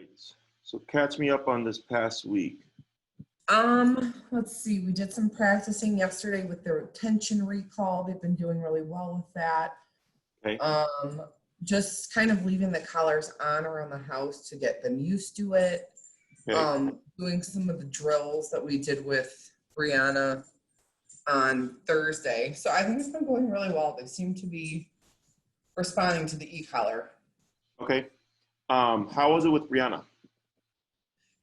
Right. So catch me up on this past week. Let's see, we did some practicing yesterday with their retention recall. They've been doing really well with that. Okay. Just kind of leaving the collars on around the house to get them used to it. Okay. Doing some of the drills that we did with Brianna on Thursday. So I think it's been going really well. They seem to be responding to the e-collar. Okay. How was it with Brianna?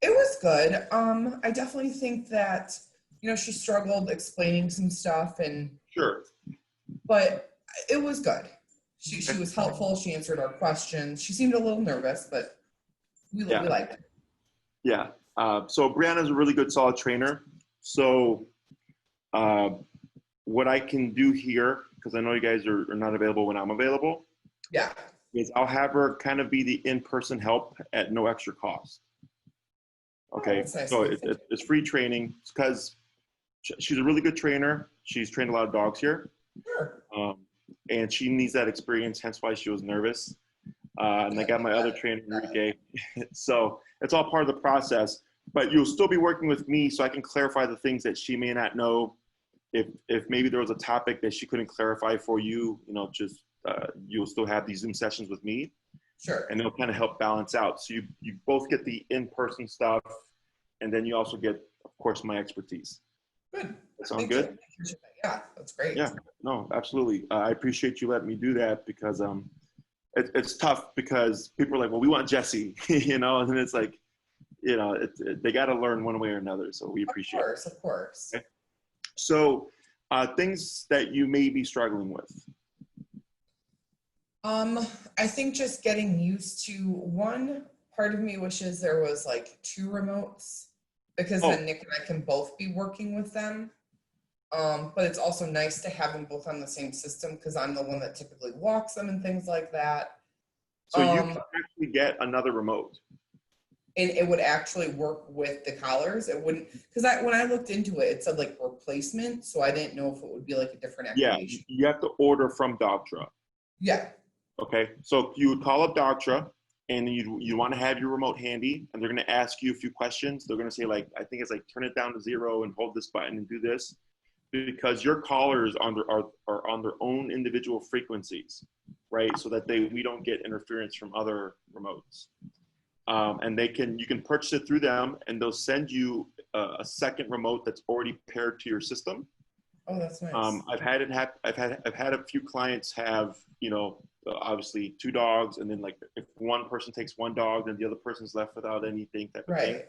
It was good. I definitely think that, she struggled explaining some stuff Sure. but it was good. She was helpful. She answered our questions. She seemed a little nervous, but we liked it. Yeah. So Brianna's a really good, solid trainer. So what I can do here, because I know you guys are not available when I'm available, is I'll have her kind of be the in-person help at no extra cost. Okay. Nice. So it's free training because she's a really good trainer. She's trained a lot of dogs here. Sure. And she needs that experience, hence why she was nervous. And I got my other trainer, Enrique. So it's all part of the process. But you'll still be working with me so I can clarify the things that she may not know. If maybe there was a topic that she couldn't clarify for you, you'll still have these Zoom sessions with me. Sure. And it'll kind of help balance out. So you both get the in-person stuff, and then you also get, of course, my expertise. Good. That sound good? Yeah, that's great. Yeah, no, absolutely. I appreciate you letting me do that because it's tough because people are like, well, we want Jesse, and then it's like, they got to learn one way or another. So we appreciate it. Of course. Okay. So things that you may be struggling with. I think just getting used to one part of me wishes there was like 2 remotes because then Nick and I can both be working with them. But it's also nice to have them both on the same system because I'm the one that typically walks them and things like that. So you can actually get another remote. And it would actually work with the collars. It wouldn't, because when I looked into it, it said like replacement. So I didn't know if it would be like a different activation. Yeah, you have to order from Dogtra. Yeah. Okay, so you would call up Dogtra and you want to have your remote handy and they're going to ask you a few questions. They're going to say like, I think it's like turn it down to 0 and hold this button and do this. Because your collars are on their own individual frequencies, right? So that we don't get interference from other remotes. And you can purchase it through them and they'll send you a second remote that's already paired to your system. Oh, that's nice. I've had a few clients have, obviously 2 dogs, and then like if one person takes 1 dog, then the other person's left without anything type of thing.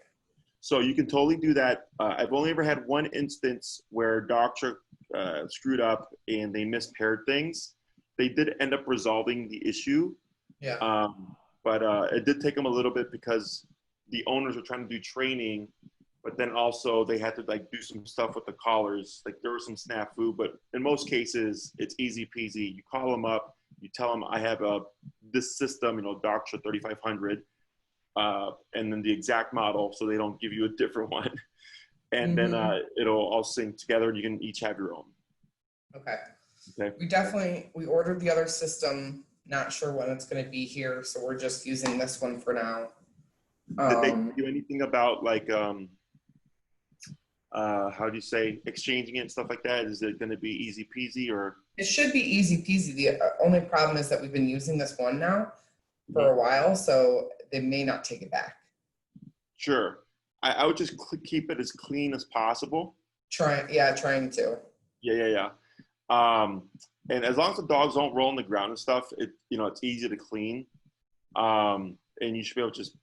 So you can totally do that. I've only ever had one instance where Dogtra screwed up and they mispaired things. They did end up resolving the issue. Yeah. But it did take them a little bit because the owners were trying to do training, but then also they had to like do some stuff with the collars. Like there was some snafu, but in most cases it's easy peasy. You call them up, you tell them I have this system, Dogtra 3500. And then the exact model, so they don't give you a different one. And then it'll all sync together and you can each have your own. Okay. We ordered the other system, not sure when it's going to be here, so we're just using this one for now. Did they do anything about like how do you say, exchanging it and stuff like that? Is it going to be easy peasy or? It should be easy peasy. The only problem is that we've been using this one now for a while, so they may not take it back. Sure. I would just keep it as clean as possible. Trying to. Yeah. And as long as the dogs don't roll on the ground and stuff, it's easy to clean. And you should be able to just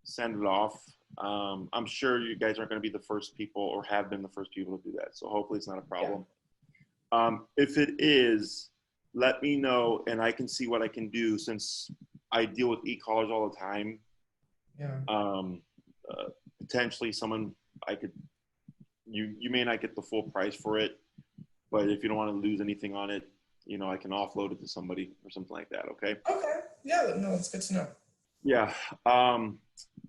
send it off. I'm sure you guys aren't going to be the first people or have been the first people to do that. So hopefully it's not a problem. Yeah. If it is, let me know and I can see what I can do since I deal with e-collars all the time. Yeah. Potentially someone you may not get the full price for it, but if you don't want to lose anything on it, I can offload it to somebody or something like that. Okay. Okay. Yeah. No, it's good to know. Yeah.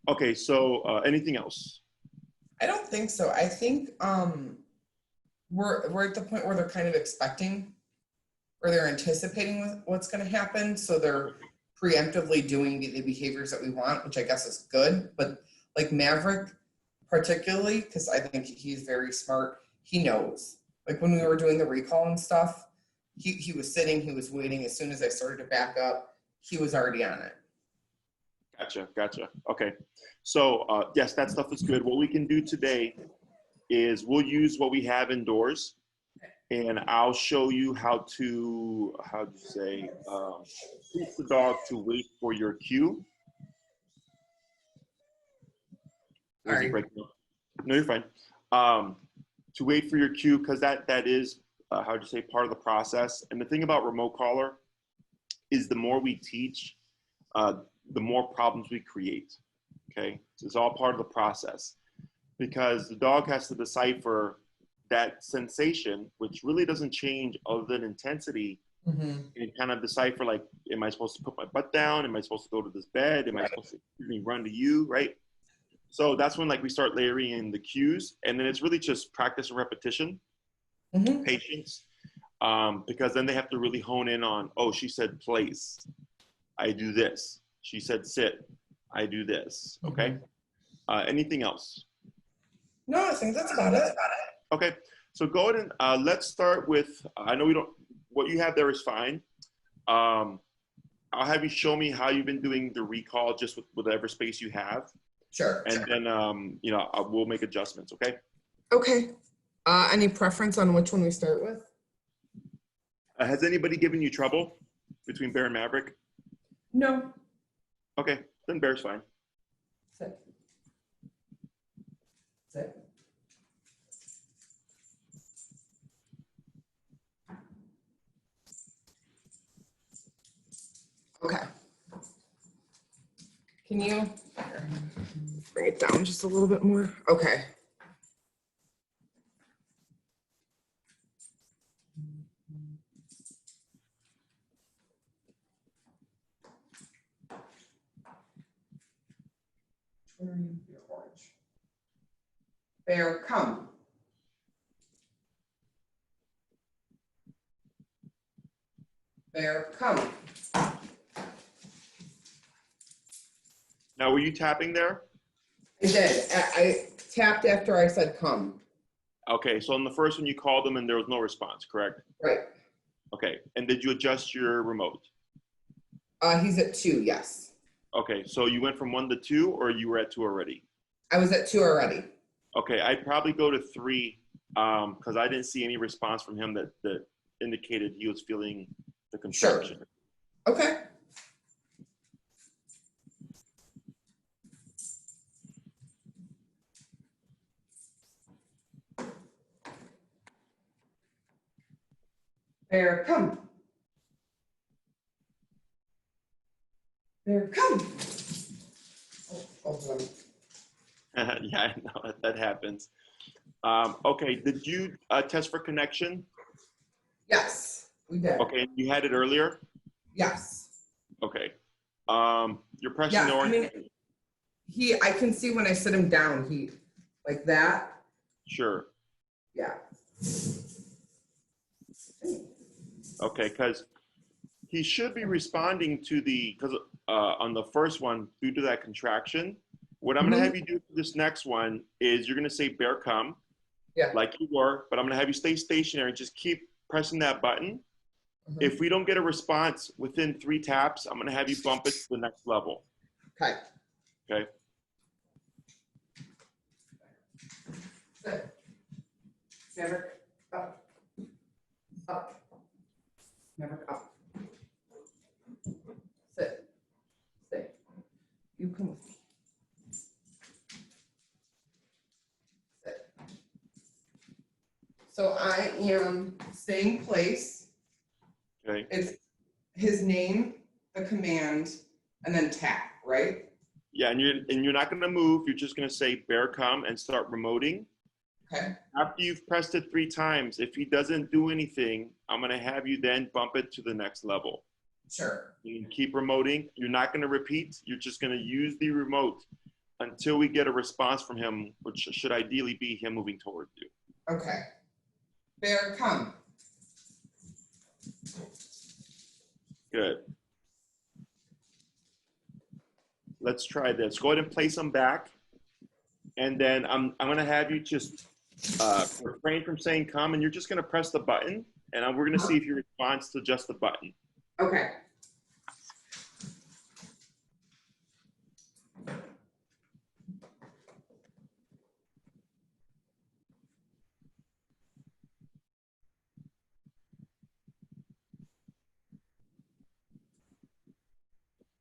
Okay. So anything else? I don't think so. I think we're at the point where they're kind of expecting or they're anticipating what's going to happen. So they're preemptively doing the behaviors that we want, which I guess is good. But like Maverick, particularly, because I think he's very smart, he knows. Like when we were doing the recall and stuff, he was sitting, he was waiting. As soon as I started to back up, he was already on it. Gotcha. Okay. So yes, that stuff is good. What we can do today is we'll use what we have indoors, and I'll show you how to, teach the dog to wait for your cue. Sorry. No, you're fine. To wait for your cue, because that is, part of the process. And the thing about remote collar is the more we teach, the more problems we create, okay? So it's all part of the process because the dog has to decipher that sensation, which really doesn't change other than intensity, and kind of decipher, like, am I supposed to put my butt down? Am I supposed to go to this bed? Am I supposed to run to you, right? So that's when, like, we start layering in the cues, and then it's really just practice and repetition, patience, because then they have to really hone in on, oh, she said place, I do this. She said sit, I do this, okay? Anything else? No, I think that's about it. Okay, so go ahead and let's start with, I know we don't, what you have there is fine. I'll have you show me how you've been doing the recall just with whatever space you have. Sure. And then, we'll make adjustments, okay? Okay. Any preference on which one we start with? Has anybody given you trouble between Bear and Maverick? No. Okay, then Bear's fine. Sit. Sit. Okay. Can you bring it down just a little bit more? Okay. You're orange. Bear, come. Bear, come. Now, were you tapping there? I did. I tapped after I said come. Okay, so on the first one you called them and there was no response, correct? Right. Okay, and did you adjust your remote? He's at 2, yes. Okay, so you went from 1 to 2 or you were at 2 already? I was at 2 already. Okay, I'd probably go to 3 because I didn't see any response from him that indicated he was feeling the contraction. Sure. Okay. Bear, come. Bear, come. Oh, Yeah, I know that happens. Okay, did you test for connection? yes, we did. Okay, you had it earlier? Yes. Okay. You're pressing the orange. I mean, I can see when I sit him down, he, like that. Sure. Yeah. Okay, because he should be responding to because on the first one, due to that contraction, what I'm going to have you do for this next one is you're going to say bear come, like you were, but I'm going to have you stay stationary and just keep pressing that button. If we don't get a response within 3 taps, I'm going to have you bump it to the next level. Okay. Okay. Sit. Never up. Up. Never up. Sit. Stay. You come with me. Sit. So I am staying place. Okay. It's his name, the command, and then tap, right? Yeah, and you're not going to move. You're just going to say bear come and start remoting. Okay. After you've pressed it 3 times, if he doesn't do anything, I'm going to have you then bump it to the next level. Sure. You can keep remoting. You're not going to repeat. You're just going to use the remote until we get a response from him, which should ideally be him moving toward you. Okay. Bear, come. Good. let's try this. Go ahead and place him back. And then I'm going to have you just refrain from saying come, and you're just going to press the button, and we're going to see if he responds to just the button. Okay.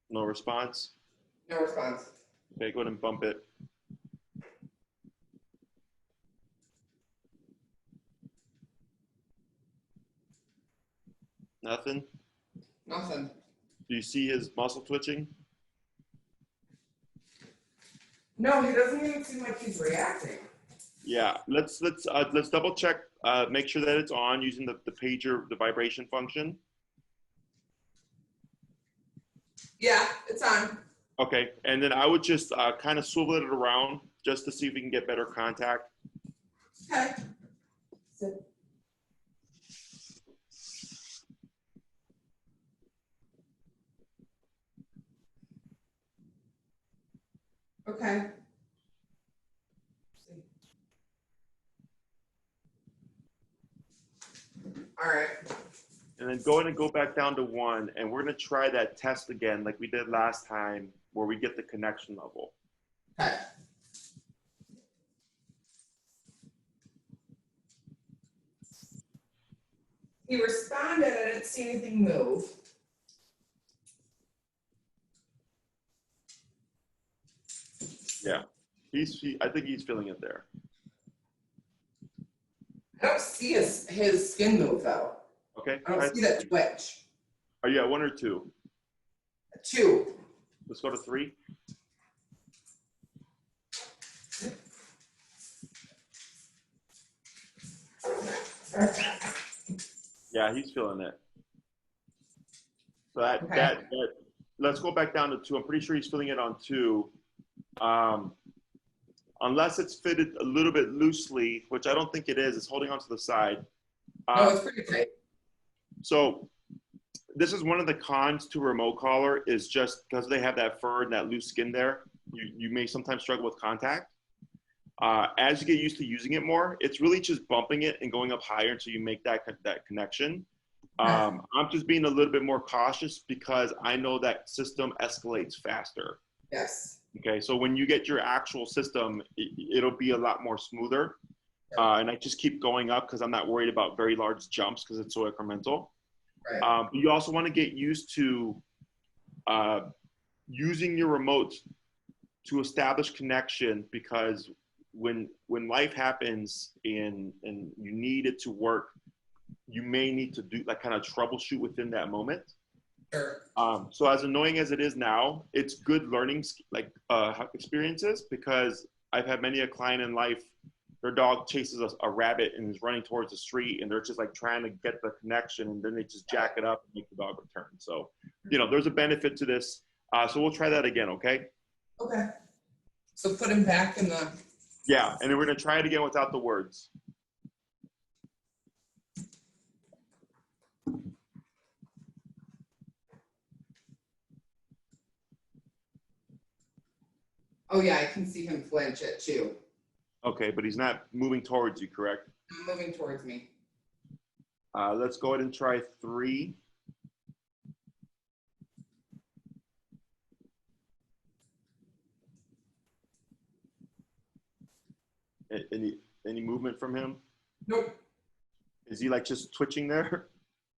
No response? No response. Okay, go ahead and bump it. Nothing? Nothing. Do you see his muscle twitching? No, he doesn't even seem like he's reacting. Yeah, let's double check, make sure that it's on using the pager, the vibration function. Yeah, it's on. Okay, and then I would just kind of swivel it around just to see if we can get better contact. Okay. Sit. Okay. All right. And then go in and go back down to 1, and we're going to try that test again like we did last time where we get the connection level. Okay. He responded. I didn't see anything move. Yeah, I think he's feeling it there. I don't see his skin move though. Okay. I don't see that twitch. Are you at 1 or 2? 2. Let's go to 3. Yeah, he's feeling it. So that let's go back down to 2. I'm pretty sure he's feeling it on 2. Unless it's fitted a little bit loosely, which I don't think it is. It's holding onto the side. No, it's pretty tight. So this is one of the cons to a remote collar is just because they have that fur and that loose skin there, you may sometimes struggle with contact. As you get used to using it more, it's really just bumping it and going up higher until you make that connection. I'm just being a little bit more cautious because I know that system escalates faster. Yes. Okay, so when you get your actual system, it'll be a lot more smoother. And I just keep going up because I'm not worried about very large jumps because it's so incremental. Right. But you also want to get used to using your remote to establish connection, because when life happens and you need it to work, you may need to do like kind of troubleshoot within that moment. Sure. So as annoying as it is now, it's good learning experiences, because I've had many a client in life, their dog chases a rabbit and is running towards the street, and they're just like trying to get the connection, and then they just jack it up and make the dog return. So, there's a benefit to this. So we'll try that again, okay? Okay. So put him back in the... Yeah, and then we're gonna try it again without the words. Oh yeah, I can see him flinch at 2. Okay, but he's not moving towards you, correct? Moving towards me. Let's go ahead and try 3. Any movement from him? Nope. Is he like just twitching there?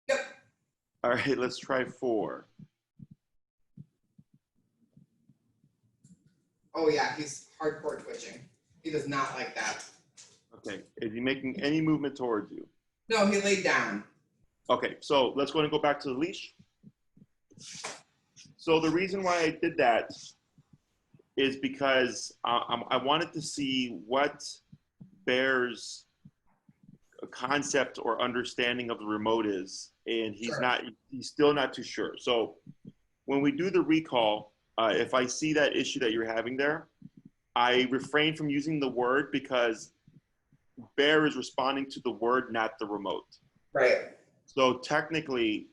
Yep. All right, let's try 4. Oh yeah, he's hardcore twitching. He does not like that. Okay, is he making any movement towards you? No, he laid down. Okay, so let's go ahead and go back to the leash. So the reason why I did that is because I wanted to see what Bear's concept or understanding of the remote is, and he's still not too sure. So when we do the recall, if I see that issue that you're having there, I refrain from using the word because Bear is responding to the word, not the remote. Right. So technically,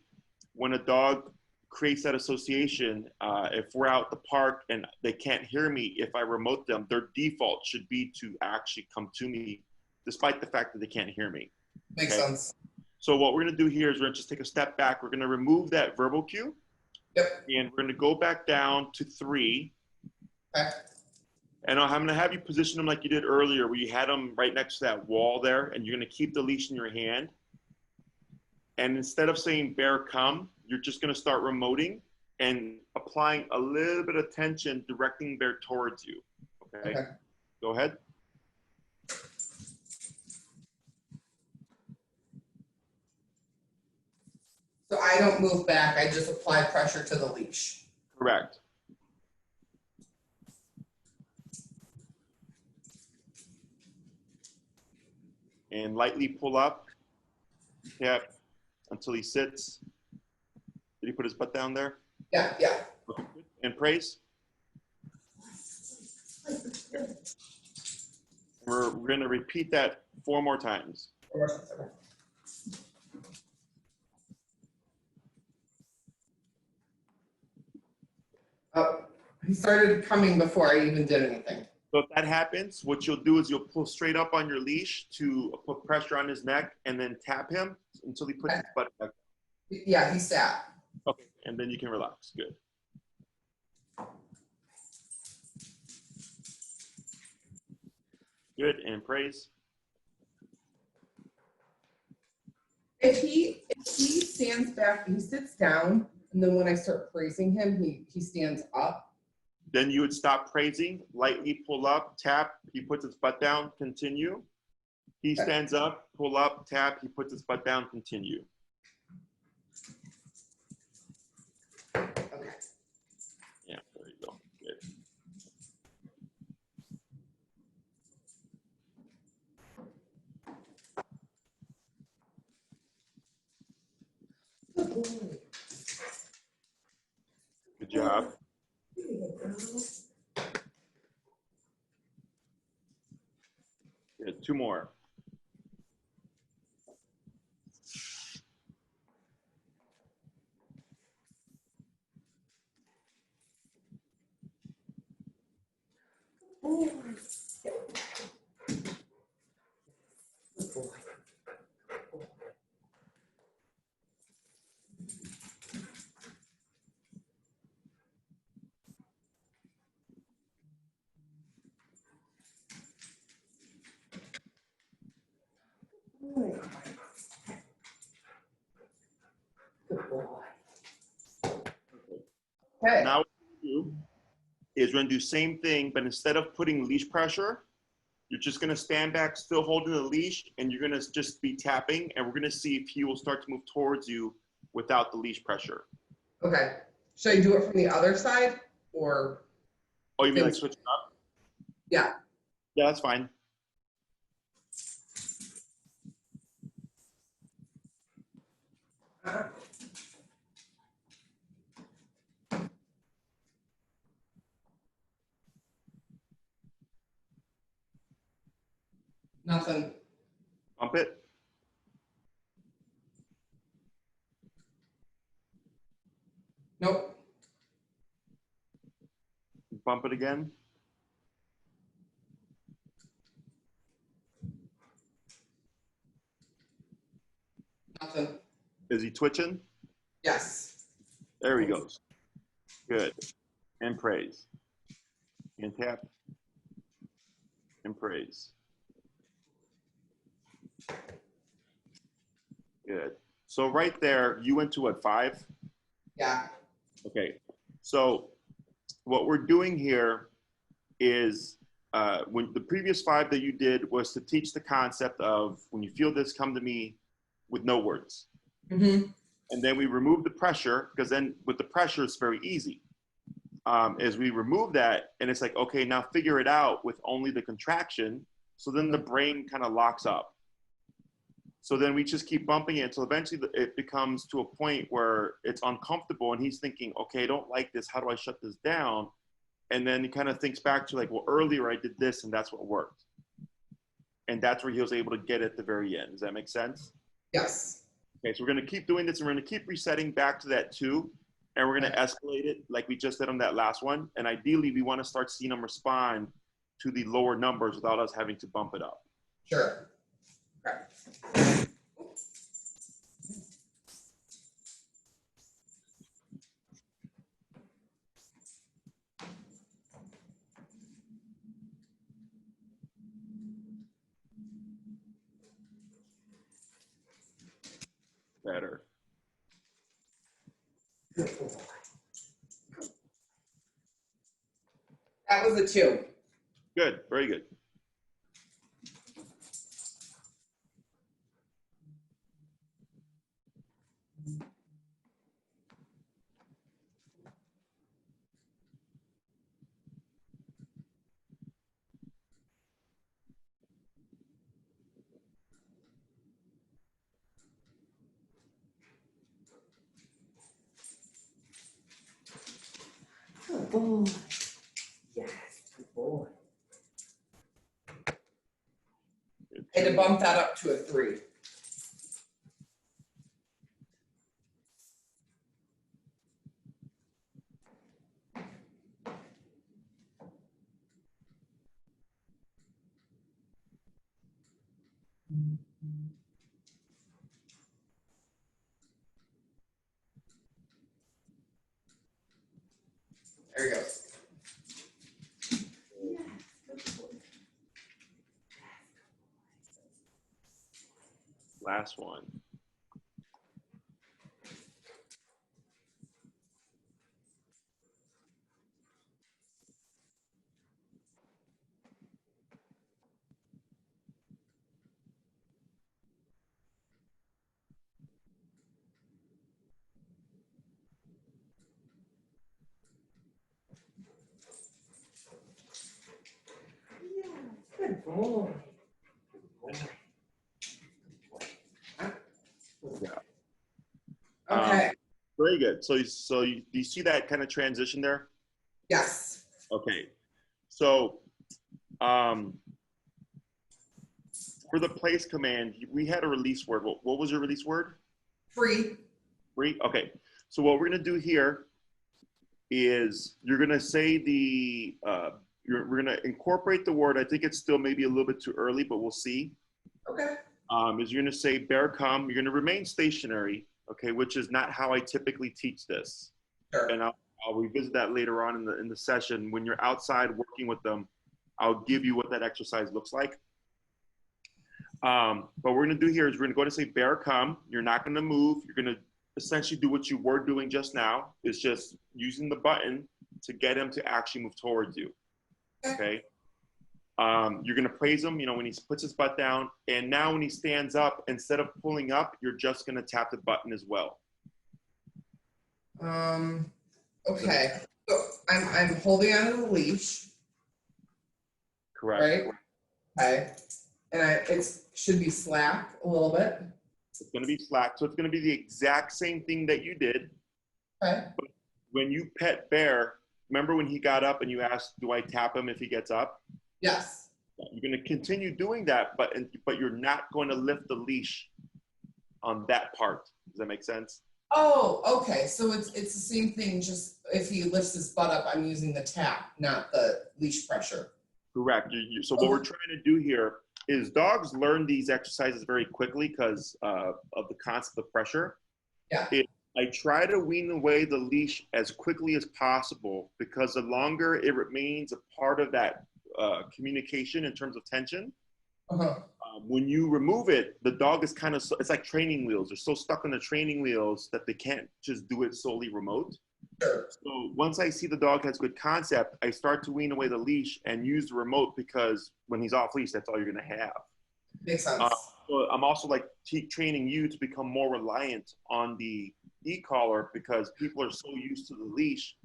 when a dog creates that association. If we're out at the park and they can't hear me, if I remote them, their default should be to actually come to me, despite the fact that they can't hear me. Makes sense. So what we're going to do here is we're going to just take a step back. We're going to remove that verbal cue. Yep. And we're going to go back down to 3. Okay. And I'm going to have you position them like you did earlier, where you had them right next to that wall there, and you're going to keep the leash in your hand. And instead of saying bear come, you're just going to start remoting and applying a little bit of tension, directing bear towards you. Okay. Go ahead. So I don't move back, I just apply pressure to the leash. Correct. And lightly pull up. Tap until he sits. Did he put his butt down there? Yeah, yeah. Okay. And praise. We're going to repeat that 4 more times. Oh, he started coming before I even did anything. So if that happens, what you'll do is you'll pull straight up on your leash to put pressure on his neck and then tap him until he puts his butt back. Yeah, he sat. Okay, and then you can relax. Good. Good, and praise. If he stands back, he sits down, and then when I start praising him, he stands up. Then you would stop praising, lightly pull up, tap, he puts his butt down, continue. He stands up, pull up, tap, he puts his butt down, continue. Okay. Yeah, there you go. Good. Good job. Good. 2 more. Okay. Now what we're going to do is we're going to do same thing, but instead of putting leash pressure, you're just going to stand back, still holding the leash, and you're going to just be tapping, and we're going to see if he will start to move towards you without the leash pressure. Okay. Should I do it from the other side or? Oh, you mean like switch it up? Yeah. Yeah, that's fine. Nothing. Bump it. Nope. Bump it again. Nothing. Is he twitching? Yes. There he goes. Good. And praise. And tap. And praise. Good. So right there, you went to what, 5? Yeah. Okay. So what we're doing here is when the previous 5 that you did was to teach the concept of when you feel this, come to me with no words. Mm-hmm. And then we remove the pressure, because then with the pressure, it's very easy. As we remove that, and it's like, okay, now figure it out with only the contraction. So then the brain kind of locks up. So then we just keep bumping it until eventually it becomes to a point where it's uncomfortable, and he's thinking, okay, I don't like this. How do I shut this down? And then he kind of thinks back to like, well, earlier I did this and that's what worked. And that's where he was able to get at the very end. Does that make sense? Yes. Okay, so we're going to keep doing this, and we're going to keep resetting back to that 2. and we're going to escalate it like we just did on that last one. And ideally, we want to start seeing them respond to the lower numbers without us having to bump it up. Sure. Okay. Better. That was a 2. Good. Very good. Good boy. Yes, good boy. I had to bump that up to a 3. There you go. Last one. Good boy. Yeah. Okay. Very good. So do you see that kind of transition there? Yes. Okay. So for the place command, we had a release word. What was your release word? Free. Free? Okay. So what we're going to do here is you're going to say we're going to incorporate the word. I think it's still maybe a little bit too early, but we'll see. Okay. Is you're going to say bear come. You're going to remain stationary, okay, which is not how I typically teach this. Sure. And I'll revisit that later on in the session. When you're outside working with them, I'll give you what that exercise looks like. But what we're going to do here is we're going to go ahead and say bear come. You're not going to move. You're going to essentially do what you were doing just now. It's just using the button to get him to actually move towards you. Okay. You're going to praise him, when he puts his butt down. And now when he stands up, instead of pulling up, you're just going to tap the button as well. Okay. So I'm holding onto the leash. Correct. Right. Okay. And it should be slack a little bit. It's going to be slack. So it's going to be the exact same thing that you did. Okay. But when you pet Bear, remember when he got up and you asked, do I tap him if he gets up? Yes. You're going to continue doing that, but you're not going to lift the leash on that part. Does that make sense? Oh, okay. So it's the same thing. Just if he lifts his butt up, I'm using the tap, not the leash pressure. Correct. So what we're trying to do here is dogs learn these exercises very quickly because of the concept of pressure. Yeah. I try to wean away the leash as quickly as possible because the longer it remains a part of that communication in terms of tension, when you remove it, the dog is it's like training wheels. They're so stuck on the training wheels that they can't just do it solely remote. Sure. So once I see the dog has good concept, I start to wean away the leash and use the remote because when he's off leash, that's all you're going to have. Makes sense. So I'm also like training you to become more reliant on the e-collar because people are so used to the leash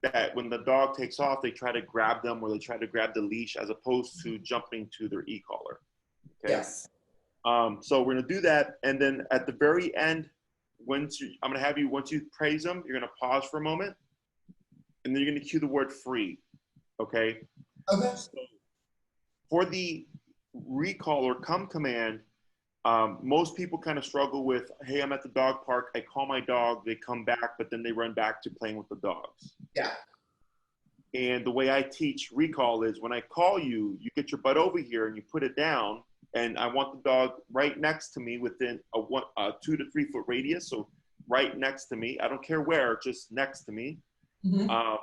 that when the dog takes off, they try to grab them or they try to grab the leash as opposed to jumping to their e-collar. Okay? Yes. So we're going to do that. And then at the very end, once you praise them, you're going to pause for a moment and then you're going to cue the word free. Okay. Okay. So for the recall or come command, Most people kind of struggle with, hey, I'm at the dog park, I call my dog, they come back, but then they run back to playing with the dogs. Yeah. And the way I teach recall is when I call you, you get your butt over here and you put it down, and I want the dog right next to me within a 2 to 3 foot radius. So right next to me, I don't care where, just next to me. Mm-hmm.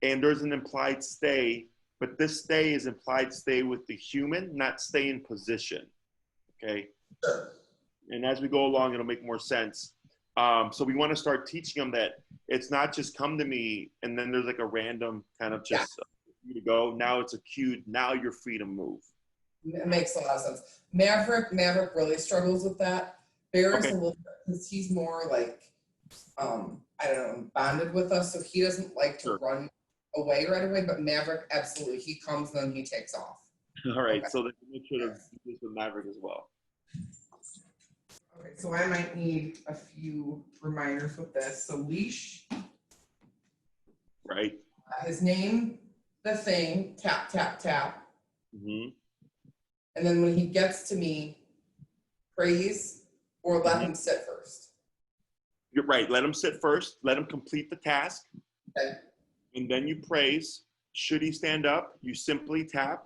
And there's an implied stay, but this stay is implied stay with the human, not stay in position. Okay. Sure. And as we go along, it'll make more sense. So we want to start teaching them that it's not just come to me and then there's like a random kind of just you to go. Now it's a cue. Now you're free to move. It makes a lot of sense. Maverick really struggles with that. Bear is a little bit, because he's more like, I don't know, bonded with us, so he doesn't like to run away right away. But Maverick, absolutely, he comes and then he takes off. All right, so then make sure to do this with Maverick as well. Okay, so I might need a few reminders with this. So leash. Right. His name, the thing, tap, tap, tap. Mm-hmm. And then when he gets to me, praise or let him sit first. You're right. Let him sit first. Let him complete the task. Okay. And then you praise. Should he stand up, you simply tap.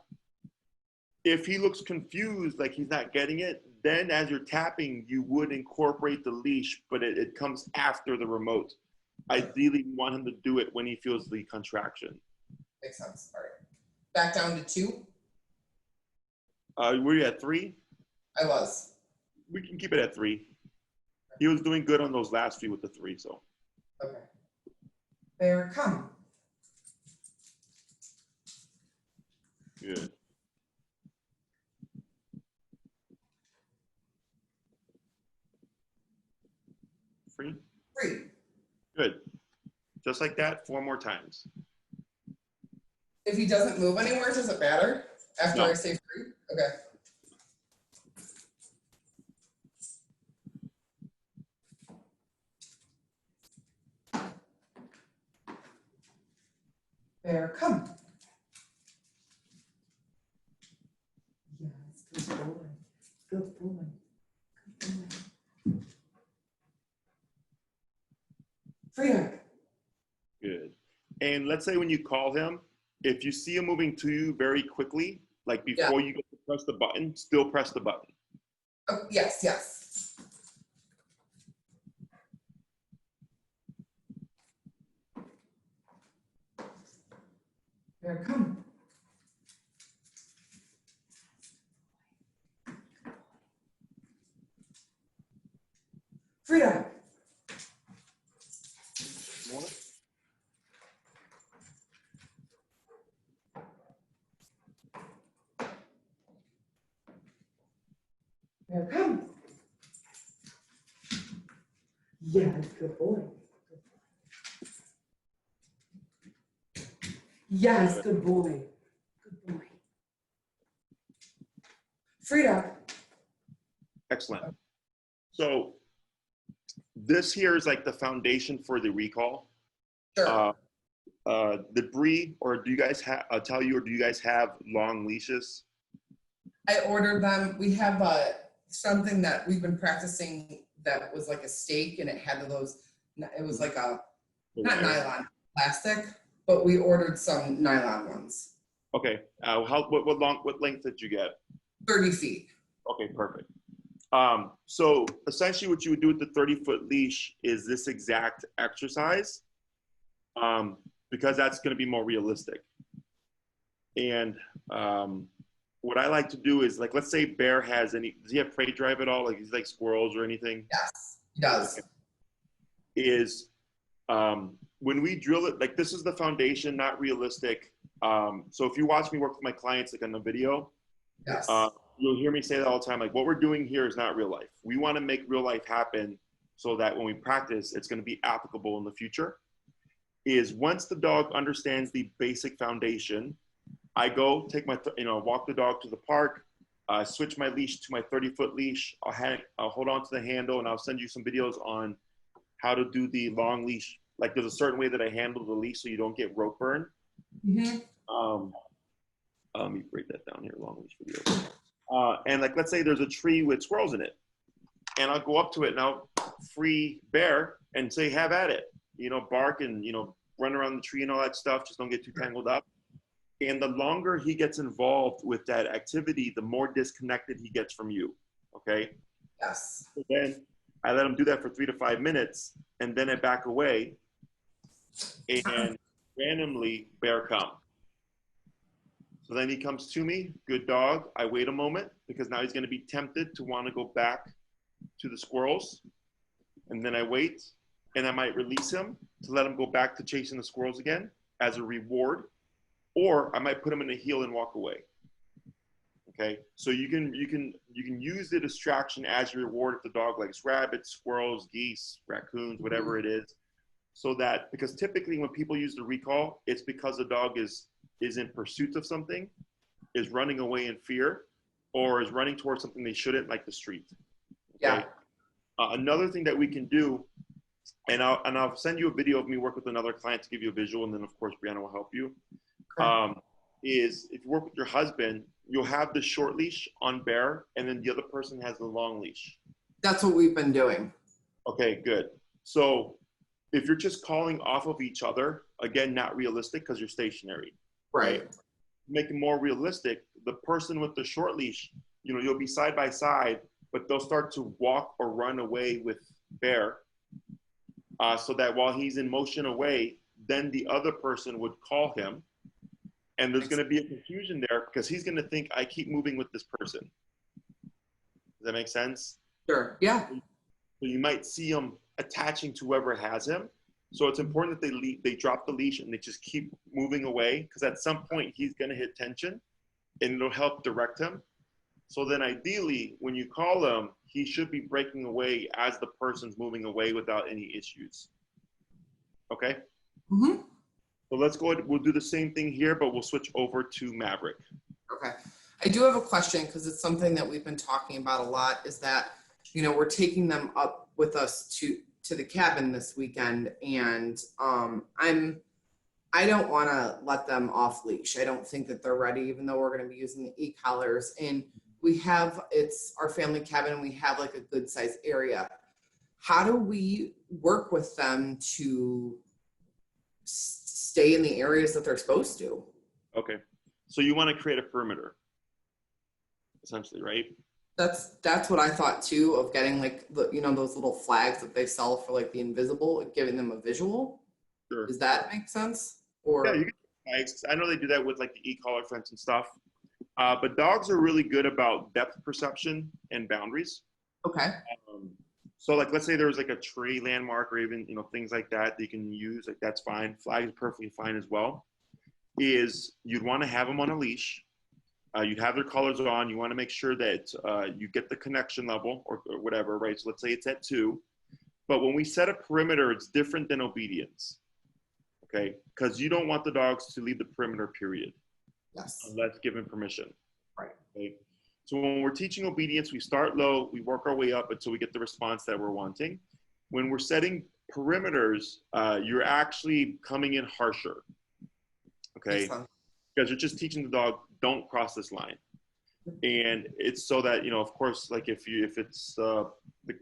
If he looks confused, like he's not getting it, then as you're tapping, you would incorporate the leash, but it comes after the remote. Ideally, you want him to do it when he feels the contraction. Makes sense. All right. Back down to 2. Were you at 3? I was. We can keep it at 3. He was doing good on those last few with the 3, so. Okay. Bear, come. Good. Free? Free. Good. Just like that, 4 more times. If he doesn't move anywhere, does it matter after I say free? Okay. Bear, come. Yes, good boy. Good boy. Good boy. Freedom. Good. And let's say when you call him, if you see him moving to you very quickly, like before you get to press the button, still press the button. Oh, yes, yes. Bear, come. Freedom. More. Bear, come. Yes, good boy. Yes, good boy. Good boy. Frida. Excellent. So this here is like the foundation for the recall. Sure. Debris, or do you guys have, tell you, or do you guys have long leashes? I ordered them. We have something that we've been practicing that was like a stake, and it had those, it was like a, not nylon, plastic, but we ordered some nylon ones. Okay. What length did you get? 30 feet. Okay, perfect. So essentially what you would do with the 30-foot leash is this exact exercise, because that's going to be more realistic. And what I like to do is, like, let's say Bear has does he have prey drive at all? Like, he's like squirrels or anything? Yes, he does. Is when we drill it, like, this is the foundation, not realistic. So if you watch me work with my clients, like on the video, yes. You'll hear me say that all the time. Like, what we're doing here is not real life. We want to make real life happen so that when we practice, it's going to be applicable in the future. Is once the dog understands the basic foundation, I go take my, walk the dog to the park, switch my leash to my 30-foot leash. I'll hold on to the handle, and I'll send you some videos on how to do the long leash. Like, there's a certain way that I handle the leash so you don't get rope burn. Mm-hmm. Let me break that down here, long leash video. And like, let's say there's a tree with squirrels in it, and I'll go up to it and I'll free Bear and say, have at it, you know, bark and, you know, run around the tree and all that stuff. Just don't get too tangled up. And the longer he gets involved with that activity, the more disconnected he gets from you. Okay. Yes. So then I let him do that for 3 to 5 minutes, and then I back away, and randomly Bear come. So then he comes to me, good dog. I wait a moment because now he's going to be tempted to want to go back to the squirrels. And then I wait, and I might release him to let him go back to chasing the squirrels again as a reward, or I might put him in a heel and walk away. Okay, so you can use the distraction as your reward if the dog likes rabbits, squirrels, geese, raccoons, whatever it is. So that, because typically when people use the recall, it's because the dog is in pursuit of something, is running away in fear, or is running towards something they shouldn't, like the street. Okay? Yeah. Another thing that we can do, and I'll send you a video of me work with another client to give you a visual, and then of course Brianna will help you. Is if you work with your husband, you'll have the short leash on Bear, and then the other person has the long leash. That's what we've been doing. Okay, good. So if you're just calling off of each other, again, not realistic because you're stationary. Right. Make it more realistic. The person with the short leash, you know, you'll be side by side, but they'll start to walk or run away with Bear, so that while he's in motion away, then the other person would call him. And there's going to be a confusion there because he's going to think, I keep moving with this person. Does that make sense? Sure. Yeah. So you might see him attaching to whoever has him. So it's important that they drop the leash and they just keep moving away, because at some point he's going to hit tension and it'll help direct him. So then ideally, when you call him, he should be breaking away as the person's moving away without any issues. Okay? Mm-hmm. So let's go ahead. We'll do the same thing here, but we'll switch over to Maverick. Okay. I do have a question, because it's something that we've been talking about a lot, is that, you know, we're taking them up with us to the cabin this weekend, and I don't want to let them off leash. I don't think that they're ready, even though we're going to be using the e-collars, and it's our family cabin, and we have like a good size area. How do we work with them to stay in the areas that they're supposed to? Okay. So you want to create a perimeter, essentially, right? That's what I thought too, of getting like you know, those little flags that they sell for like the invisible and giving them a visual. Sure. Does that make sense? Or yeah, you can flags. I know they do that with like the e-collar fence and stuff. But dogs are really good about depth perception and boundaries. Okay. So like, let's say there was like a tree landmark or even, you know, things like that you can use, like that's fine. Flag is perfectly fine as well. Is you'd want to have them on a leash. You'd have their collars on. You want to make sure that you get the connection level or whatever, right? So let's say it's at 2. But when we set a perimeter, it's different than obedience, okay? Because you don't want the dogs to leave the perimeter, period. Yes. Unless given permission. Right. Okay? So when we're teaching obedience, we start low, we work our way up until we get the response that we're wanting. When we're setting perimeters, you're actually coming in harsher, okay? Because you're just teaching the dog, don't cross this line. And it's so that, you know, of course, like if it's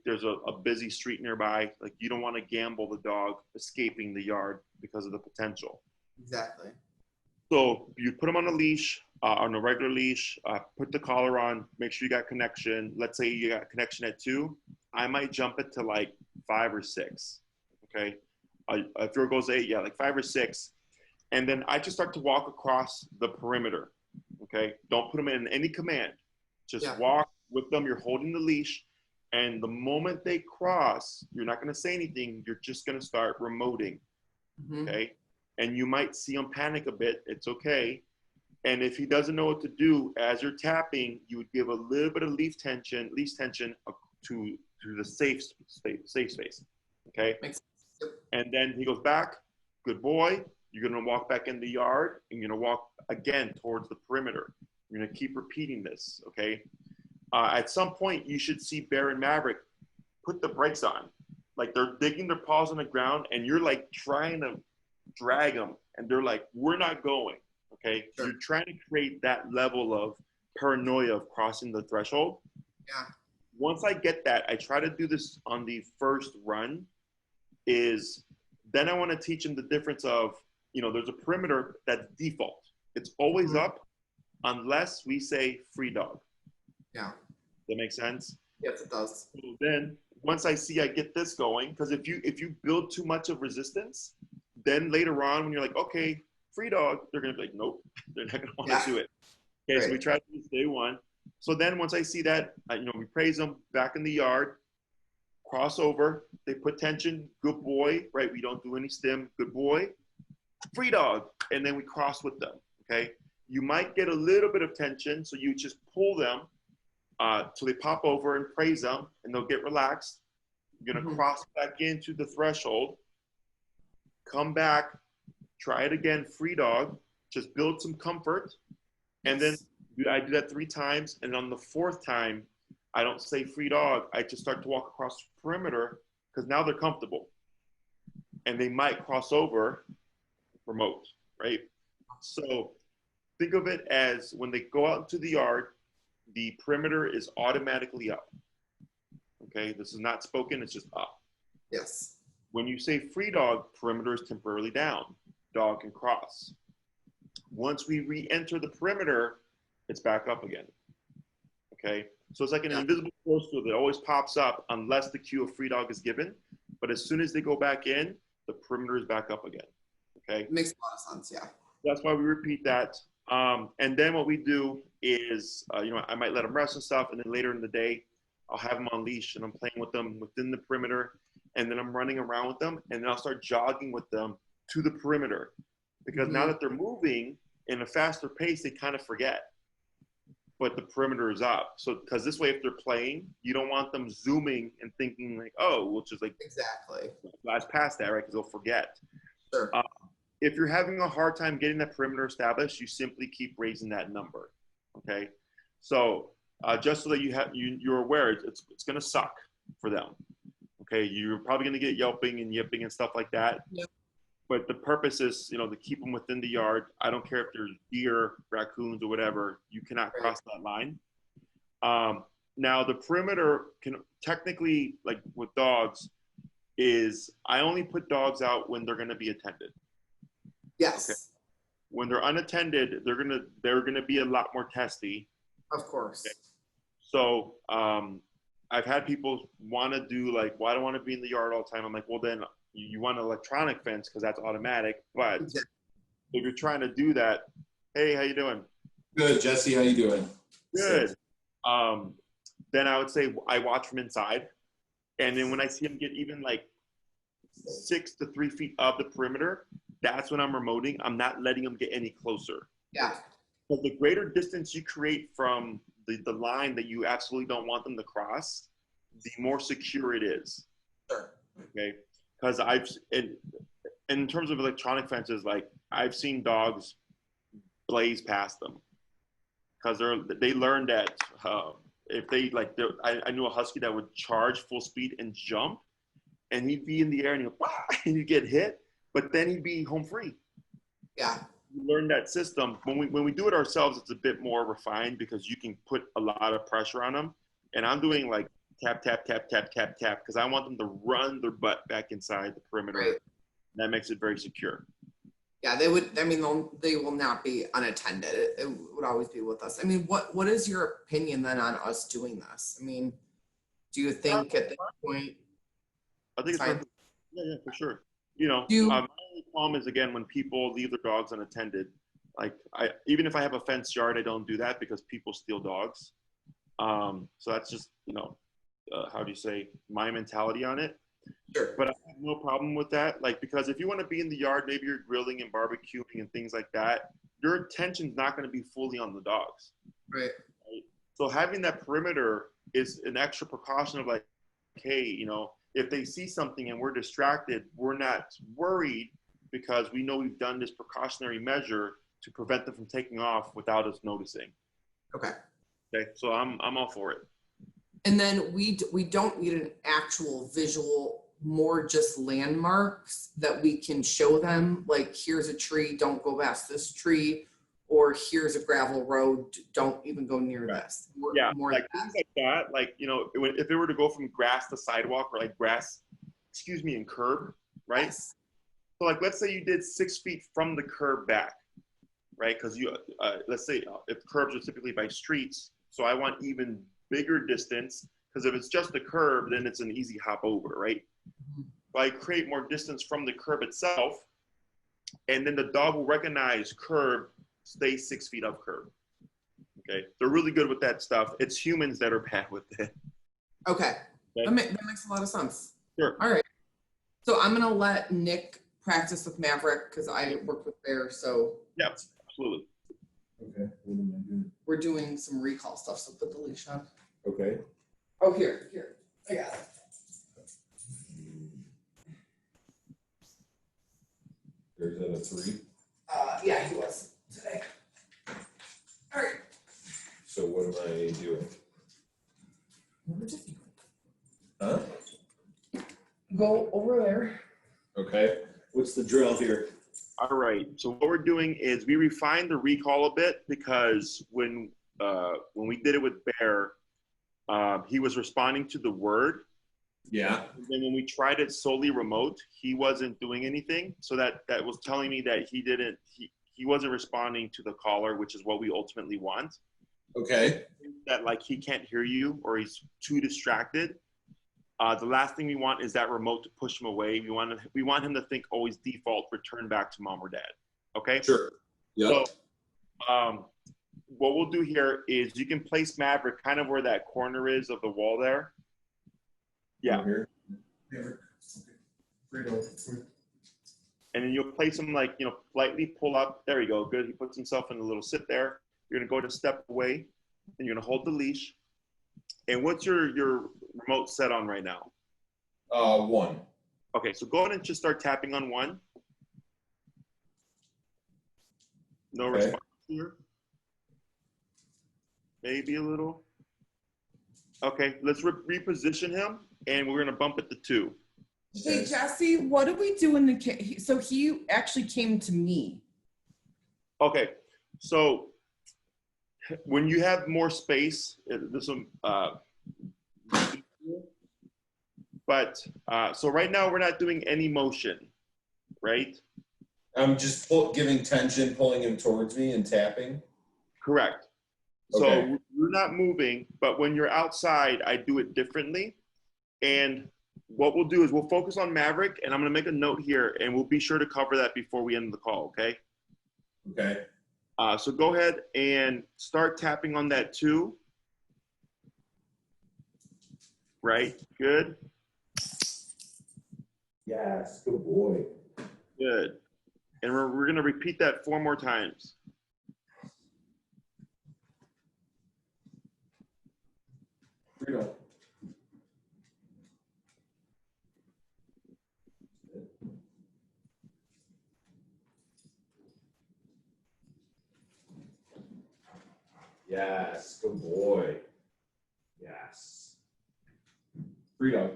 there's a busy street nearby, like you don't want to gamble the dog escaping the yard because of the potential. Exactly. So you put them on a leash, on a regular leash, put the collar on, make sure you got connection. Let's say you got connection at 2. I might jump it to like 5 or 6, okay? If yours goes 8, yeah, like 5 or 6. And then I just start to walk across the perimeter, okay? Don't put them in any command. Just walk with them. You're holding the leash. And the moment they cross, you're not going to say anything. You're just going to start remoting, okay? And you might see him panic a bit. It's okay. And if he doesn't know what to do, as you're tapping, you would give a little bit of leash tension to the safe space, okay? Makes sense. And then he goes back, good boy. You're going to walk back in the yard, and you're going to walk again towards the perimeter. You're going to keep repeating this, okay? At some point, you should see Bear and Maverick put the brakes on. Like they're digging their paws on the ground, and you're like trying to drag them, and they're like, we're not going, okay? Sure. You're trying to create that level of paranoia of crossing the threshold. Yeah. Once I get that, I try to do this on the first run. Then I want to teach them the difference of, there's a perimeter that's default. It's always up unless we say free dog. Yeah. That makes sense? Yes, it does. So then once I see I get this going, because if you build too much of resistance, then later on when you're like, okay, free dog, they're going to be like, nope, they're not going to want to do it. Okay, right. So we try to do this day one. So then once I see that, we praise them back in the yard, cross over, they put tension, good boy, right? We don't do any stim, good boy, free dog, and then we cross with them, okay? You might get a little bit of tension, so you just pull them till they pop over and praise them, and they'll get relaxed. You're gonna cross back into the threshold, come back, try it again, free dog, just build some comfort, and then I do that 3 times, and on the 4th time, I don't say free dog. I just start to walk across the perimeter because now they're comfortable. And they might cross over remote, right? So think of it as when they go out into the yard, the perimeter is automatically up. Okay, this is not spoken, it's just up. Yes. When you say free dog, perimeter is temporarily down. Dog can cross. Once we re-enter the perimeter, it's back up again. Okay, so it's like an invisible force field that always pops up unless the cue of free dog is given. But as soon as they go back in, the perimeter is back up again. Okay, it makes a lot of sense. Yeah, that's why we repeat that. And then what we do is, I might let them rest and stuff, and then later in the day, I'll have them on leash and I'm playing with them within the perimeter, and then I'm running around with them, and then I'll start jogging with them to the perimeter, because now that they're moving in a faster pace, they kind of forget. But the perimeter is up. So, because this way, if they're playing, you don't want them zooming and thinking like, oh, we'll just like blast past that, right? Because they'll forget. Sure. If you're having a hard time getting that perimeter established, you simply keep raising that number. Okay. So just so that you're aware, it's going to suck for them. Okay. You're probably going to get yelping and yipping and stuff like that. Yep. But the purpose is, to keep them within the yard. I don't care if there's deer, raccoons, or whatever. You cannot cross that line. Now, the perimeter can technically, like with dogs, is I only put dogs out when they're going to be attended. Yes. Okay. When they're unattended, they're gonna be a lot more testy. Of course. Okay. So I've had people want to do like, well, I don't want to be in the yard all the time. I'm like, well, then you want an electronic fence because that's automatic. But if you're trying to do that, hey, how you doing? Good, Jesse. How you doing? Good. Then I would say I watch from inside, and then when I see them get even like 6 to 3 feet of the perimeter, that's when I'm remoting. I'm not letting them get any closer. Yeah. But the greater distance you create from the line that you absolutely don't want them to cross, the more secure it is. Sure. Okay. Because in terms of electronic fences, like I've seen dogs blaze past them because they learned that if they I knew a husky that would charge full speed and jump, and he'd be in the air and he'd get hit, but then he'd be home free. Yeah. We learned that system. When we do it ourselves, it's a bit more refined because you can put a lot of pressure on them. And I'm doing like tap, tap, tap, tap, tap, tap, because I want them to run their butt back inside the perimeter. Right. That makes it very secure. Yeah, they will not be unattended. It would always be with us. I mean, what is your opinion then on us doing this? I mean, do you think at this point? I think it's fine. Yeah, for sure. My only problem is, again, when people leave their dogs unattended. Like, even if I have a fenced yard, I don't do that because people steal dogs. So that's just, how do you say, my mentality on it. Sure. But I have no problem with that. Like, because if you want to be in the yard, maybe you're grilling and barbecuing and things like that, your attention's not going to be fully on the dogs. Right. So having that perimeter is an extra precaution of like, hey, if they see something and we're distracted, we're not worried because we know we've done this precautionary measure to prevent them from taking off without us noticing. Okay. Okay. So I'm all for it. And then we don't need an actual visual, more just landmarks that we can show them. Like, here's a tree, don't go past this tree, or here's a gravel road, don't even go near this. Yeah, More like things like that. Like, you know, if it were to go from grass to sidewalk, or like grass, excuse me, and curb, right? Yes. So like, let's say you did 6 feet from the curb back, right? Because you, let's say if curbs are typically by streets, so I want even bigger distance, because if it's just the curb, then it's an easy hop over, right? But I create more distance from the curb itself, and then the dog will recognize curb, stay 6 feet up curb. Okay, they're really good with that stuff. It's humans that are bad with it. Okay, that makes a lot of sense. Sure. All right, so I'm gonna let Nick practice with Maverick because I work with Bear, so. Yeah, absolutely. Okay, what am I doing? We're doing some recall stuff, so put the leash on. Okay. Oh, here, I got it. There's a 3. Yeah, he was today. All right. So what am I doing? Huh? Go over there. Okay. What's the drill here? All right. So what we're doing is we refined the recall a bit, because when we did it with Bear, he was responding to the word. Yeah. And then when we tried it solely remote, he wasn't doing anything. So that was telling me that he wasn't responding to the caller, which is what we ultimately want. Okay. That like he can't hear you or he's too distracted. The last thing we want is that remote to push him away. We want him to think always default return back to mom or dad. Okay. Sure. Yeah. So what we'll do here is you can place Maverick kind of where that corner is of the wall there. Yeah. Here. And then you'll place him like, you know, lightly pull up. There you go. Good. He puts himself in a little sit there. You're going to go to step away and you're going to hold the leash. And what's your remote set on right now? 1. Okay. So go ahead and just start tapping on 1. No response here. Maybe a little. Okay. Let's reposition him and we're going to bump it to 2. Hey, Jesse, what do we do in the case? So he actually came to me. Okay, so when you have more space, this one, so right now we're not doing any motion, right? I'm just giving tension, pulling him towards me and tapping. Correct. Okay. So we're not moving, but when you're outside, I do it differently. And what we'll do is we'll focus on Maverick, and I'm going to make a note here, and we'll be sure to cover that before we end the call, okay? Okay. So go ahead and start tapping on that 2. Right, good. Yes, good boy. Good. And we're going to repeat that 4 more times. Freedom. Yes, good boy. Yes. Freedom.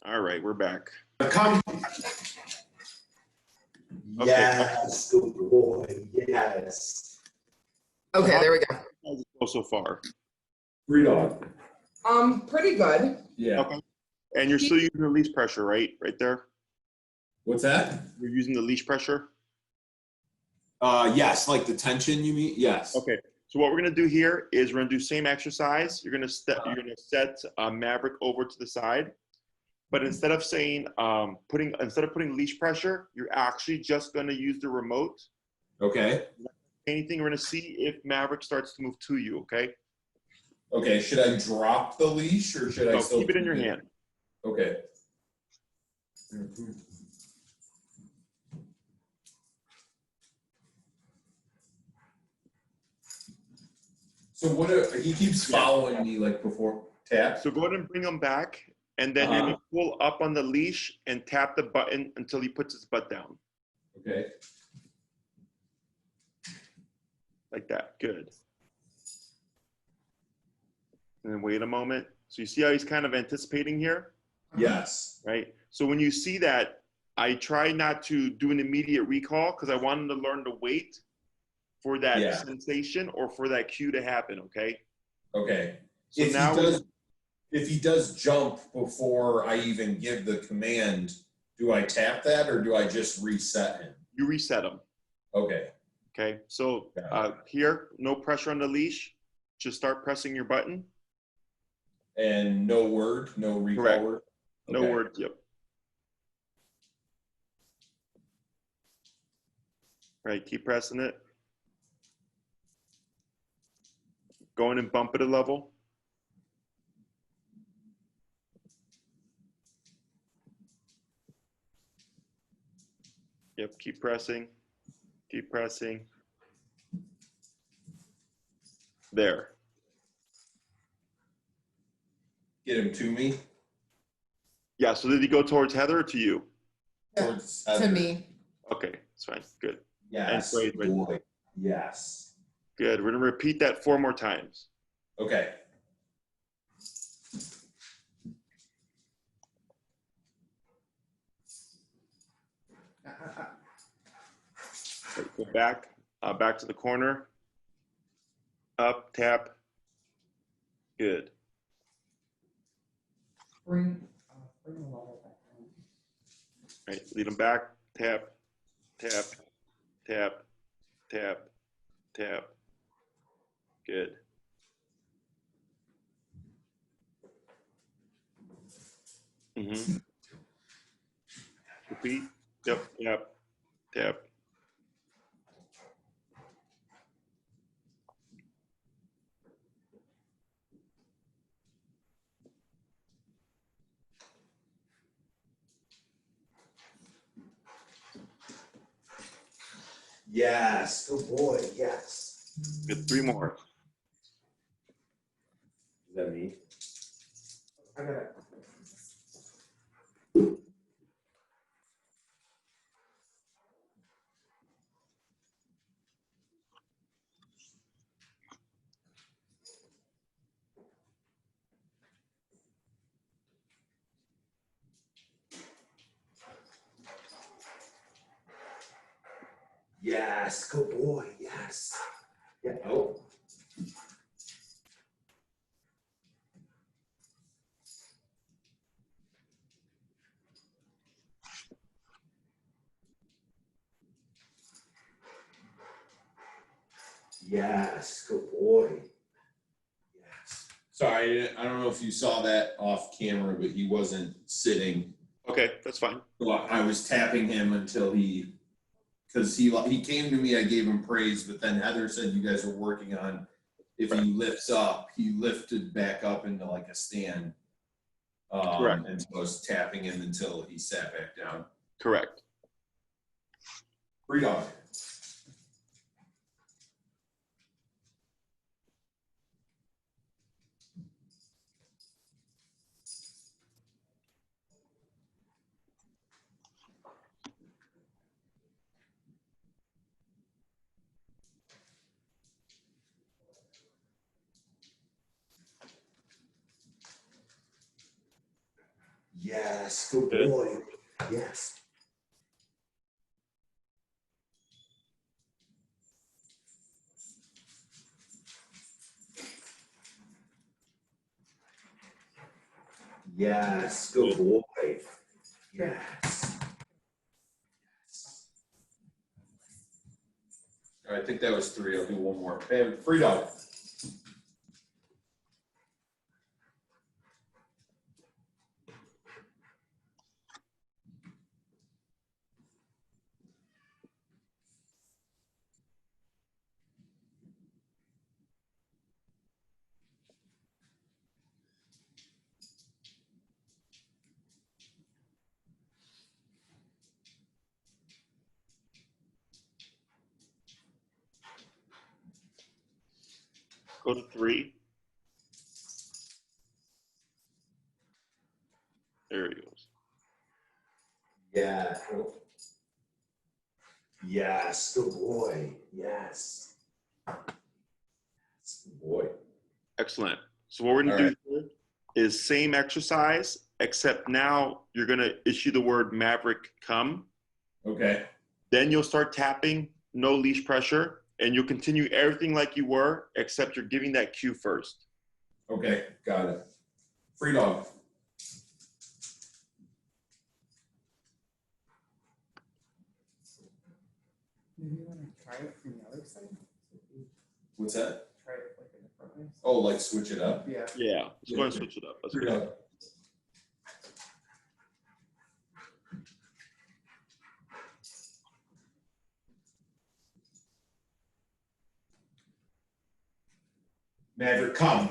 All right, we're back. Come. Okay. Yes, good boy. Yes. Okay, there we go. How's it go so far? Freedom. Pretty good. Yeah. Okay. And you're still using the leash pressure, right? Right there? What's that? You're using the leash pressure? Yes, like the tension you mean? Yes. Okay. So what we're going to do here is we're going to do same exercise. You're going to set Maverick over to the side. But instead of saying putting leash pressure, you're actually just going to use the remote. Okay. Anything, we're going to see if Maverick starts to move to you, okay? Okay, should I drop the leash or should I still keep it in your hand? Okay. So he keeps following me like before tap? So go ahead and bring him back, and then you're going to pull up on the leash and tap the button until he puts his butt down. Okay. Like that. Good. and then wait a moment. So you see how he's kind of anticipating here, Yes. right? So when you see that, I try not to do an immediate recall because I want him to learn to wait for that sensation or for that cue to happen, okay? Okay. So If he does jump before I even give the command, do I tap that or do I just reset him? you reset him. Okay. Okay, so here, no pressure on the leash. Just start pressing your button. And no word, no recall Correct. word? No Okay. word, yep. Right, keep pressing it. Go in and bump it a level. Yep, keep pressing. Keep pressing. There. Get him to me? Yeah, so did he go towards Heather or to you? Towards To Heather. me. Okay, that's fine. Good. Yes. And wait. Boy. Yes. Good. We're going to repeat that 4 more times. Okay. Right, go back. Back to the corner. Up, tap. Good. Bring the level back down. Right, lead them back. Tap, tap, tap, tap, tap. Good. Repeat. Yep, tap, tap. Yes. Good boy. Yes. Good. 3 more. Is that me? I got it. Yes. Good boy. Yes. Yeah. Oh. Yes. Good boy. Yes. Sorry, I don't know if you saw that off camera, but he wasn't sitting. Okay, that's fine. So I was tapping him until because he came to me, I gave him praise, but then Heather said you guys are working on if he lifts up, he lifted back up into like a stand. Correct. And so I was tapping him until he sat back down. Correct. Free dog. Yes, good boy. Yes. Yes, good boy. Yes. All right, I think that was 3. I'll do 1 more. Free dog. Go to 3. There he goes. Yeah. Yes, good boy. Yes. Good boy. Excellent. So what we're going All to right. do here is same exercise, except now you're going to issue the word Maverick come. Okay. Then you'll start tapping, no leash pressure, and you'll continue everything like you were, except you're giving that cue first. Okay, got it. Free dog. Maybe you want to try it from the other side? What's that? Try it like a different way. Oh, like switch it up? Yeah. Yeah, let's go and switch it up. That's Free good. dog. Maverick, come.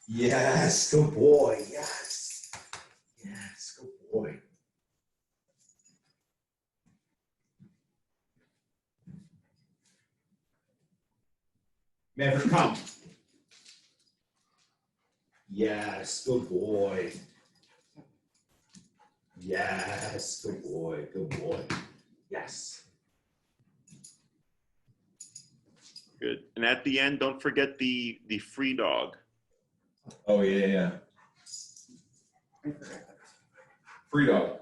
Yes, good boy. Yes. Yes, good boy. Maverick, come. Yes, good boy. Yes, good boy, good boy. Yes. Good. And at the end, don't forget the free dog. Oh, yeah. I forgot. Free dog.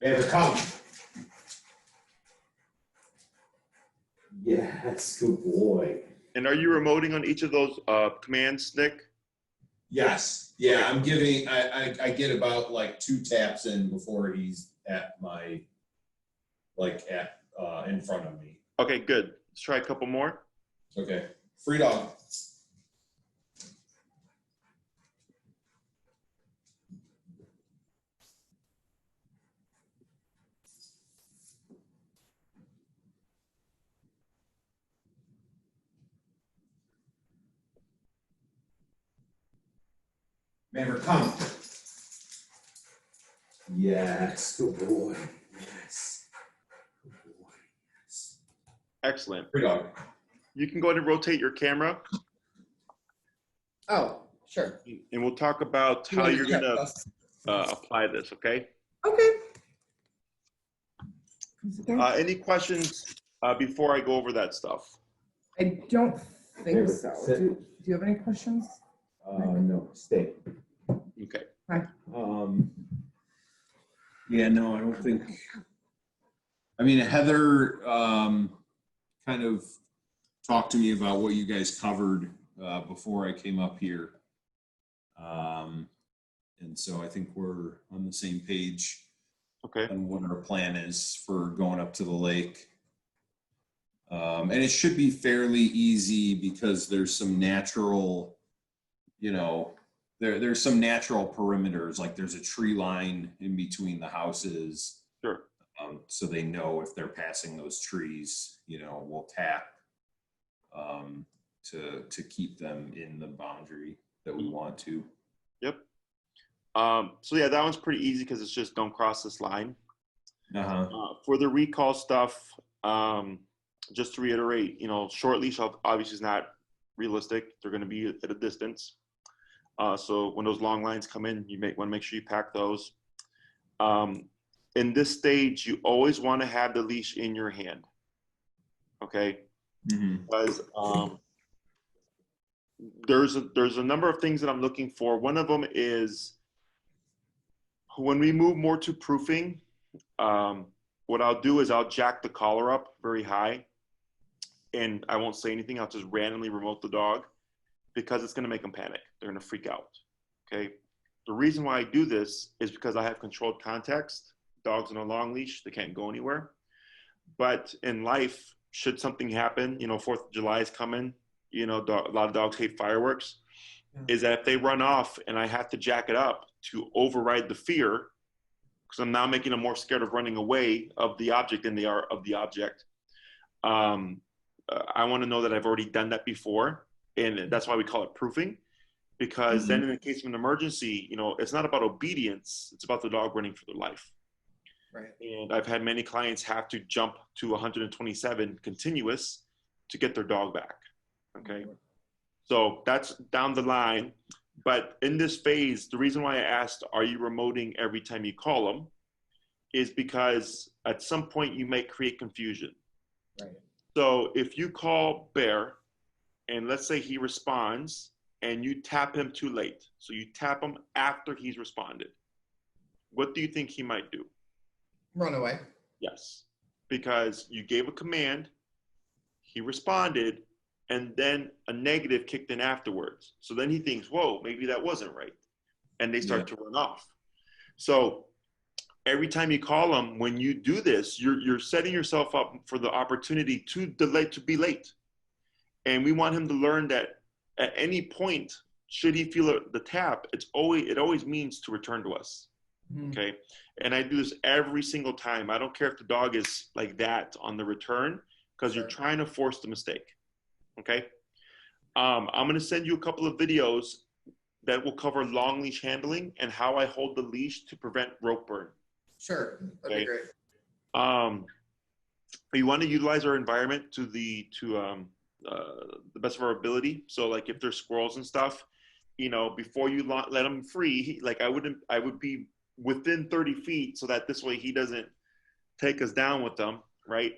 Maverick, come. Yes, good boy. And are you remoting on each of those commands, Nick? Yes. Yeah, I'm giving, I get about like 2 taps in before he's at my, like at, in front of me. Okay, good. Let's try a couple more. Okay. Free dog. Maverick, come. Yes, good boy. Yes. Good boy. Yes. Excellent. Free dog. You can go ahead and rotate your camera, Oh, sure. and we'll talk about how you're going to apply this, okay? Okay. Any questions before I go over that stuff? I don't think Here, so. sit. Do you have any questions? No, stay. Okay. Yeah, no, I don't think. I mean, Heather kind of talked to me about what you guys covered before I came up here. And so I think we're on the same page Okay. on what our plan is for going up to the lake. And it should be fairly easy because there's some natural, you know, there's some natural perimeters, like there's a tree line in between the houses. Sure. So they know if they're passing those trees, you know, we'll tap to keep them in the boundary that we want to. Yep. So yeah, that one's pretty easy because it's just don't cross this line. For the recall stuff, just to reiterate, you know, short leash obviously is not realistic. They're going to be at a distance. So when those long lines come in, you want to make sure you pack those. In this stage, you always want to have the leash in your hand. Okay. Because there's a number of things that I'm looking for. One of them is when we move more to proofing, what I'll do is I'll jack the collar up very high, and I won't say anything. I'll just randomly remote the dog because it's going to make them panic. They're going to freak out. Okay. The reason why I do this is because I have controlled context. Dogs on a long leash, they can't go anywhere. But in life, should something happen, you know, 4th of July is coming, you know, a lot of dogs hate fireworks, is that if they run off and I have to jack it up to override the fear, because I'm now making them more scared of running away of the object than they are of the object. I want to know that I've already done that before. And that's why we call it proofing, because then in the case of an emergency, you know, it's not about obedience. It's about the dog running for their life. Right. And I've had many clients have to jump to 127 continuous to get their dog back. Okay. So that's down the line. But in this phase, the reason why I asked, are you remoting every time you call them, is because at some point you may create confusion. Right. So if you call Bear and let's say he responds and you tap him too late, so you tap him after he's responded, what do you think he might do? Run away. Yes, because you gave a command, he responded, and then a negative kicked in afterwards. So then he thinks, whoa, maybe that wasn't right. And they start to run off. So every time you call them, when you do this, you're setting yourself up for the opportunity to be late. And we want him to learn that at any point, should he feel the tap, it always means to return to us. Okay. And I do this every single time. I don't care if the dog is like that on the return, because you're trying to force the mistake. Okay. I'm going to send you a couple of videos that will cover long leash handling and how I hold the leash to prevent rope burn. Sure. That'd be great. We want to utilize our environment to the best of our ability. So like if there's squirrels and stuff, you know, before you let them free, I would be within 30 feet so that this way he doesn't take us down with them, right?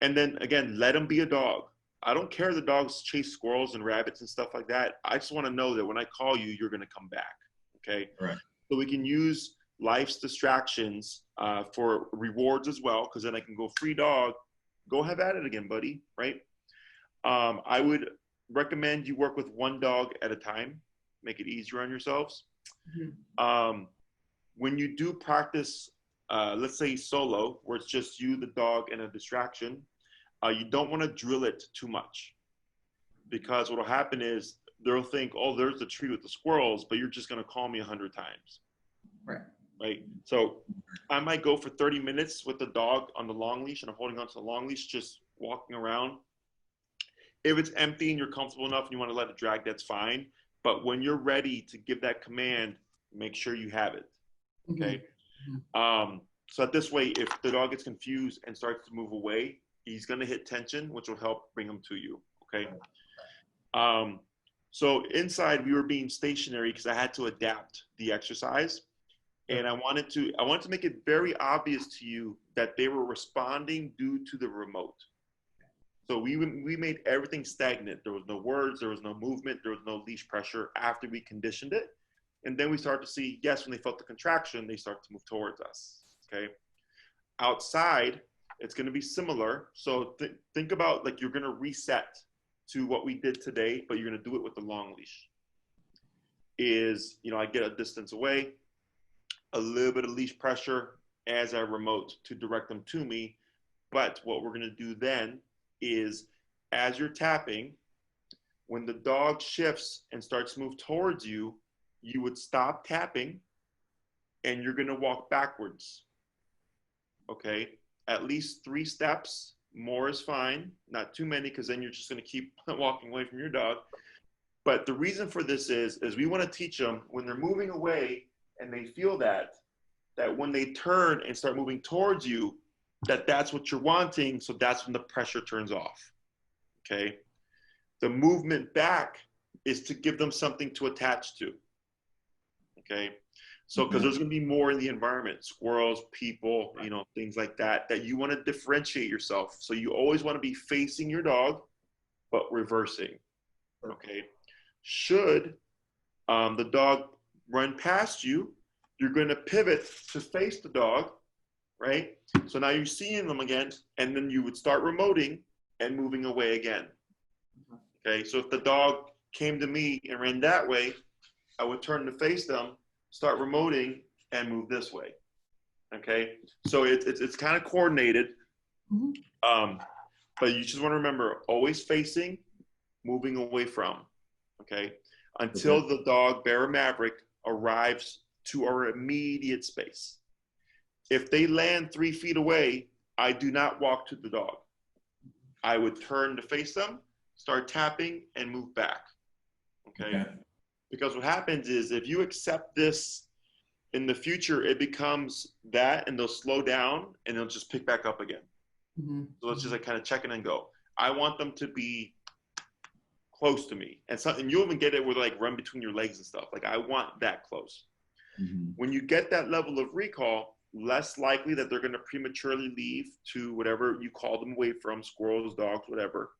And then again, let him be a dog. I don't care if the dogs chase squirrels and rabbits and stuff like that. I just want to know that when I call you, you're going to come back, okay? Right. So we can use life's distractions for rewards as well, because then I can go, free dog, go have at it again, buddy, right? I would recommend you work with one dog at a time, make it easier on yourselves. When you do practice, let's say solo, where it's just you, the dog, and a distraction, you don't want to drill it too much, because what will happen is they'll think, oh, there's the tree with the squirrels, but you're just going to call me 100 times. Right. So I might go for 30 minutes with the dog on the long leash, and I'm holding onto the long leash, just walking around. If it's empty and you're comfortable enough and you want to let it drag, that's fine. But when you're ready to give that command, make sure you have it. Okay. So that this way, if the dog gets confused and starts to move away, he's going to hit tension, which will help bring him to you. Okay. So inside, we were being stationary because I had to adapt the exercise. And I wanted to make it very obvious to you that they were responding due to the remote. So we made everything stagnant. There was no words, there was no movement, there was no leash pressure after we conditioned it. And then we start to see, yes, when they felt the contraction, they start to move towards us, okay? Outside, it's gonna be similar. So think about like you're gonna reset to what we did today, but you're gonna do it with the long leash. I get a distance away, a little bit of leash pressure as I remote to direct them to me. But what we're gonna do then is, as you're tapping, when the dog shifts and starts to move towards you, you would stop tapping and you're gonna walk backwards, okay? At least 3 steps, more is fine, not too many, because then you're just gonna keep walking away from your dog. But the reason for this is we wanna teach them when they're moving away and they feel that when they turn and start moving towards you, that's what you're wanting, so that's when the pressure turns off, okay? The movement back is to give them something to attach to, okay? So, because there's gonna be more in the environment, squirrels, people, things like that you wanna differentiate yourself. So you always wanna be facing your dog, but reversing, okay? Should the dog run past you, you're gonna pivot to face the dog, right? So now you're seeing them again, and then you would start remoting and moving away again. Okay, so if the dog came to me and ran that way, I would turn to face them, start remoting, and move this way. Okay, so it's kind of coordinated, but you just want to remember, always facing, moving away from, okay? Until the dog, Bear or Maverick, arrives to our immediate space. If they land 3 feet away, I do not walk to the dog. I would turn to face them, start tapping, and move back, okay? Because what happens is if you accept this, in the future, it becomes that, and they'll slow down and they'll just pick back up again. So let's just like kind of check in and go. I want them to be close to me, and something you'll even get it where they like run between your legs and stuff. Like I want that close. When you get that level of recall, less likely that they're going to prematurely leave to whatever you call them away from, squirrels, dogs, whatever.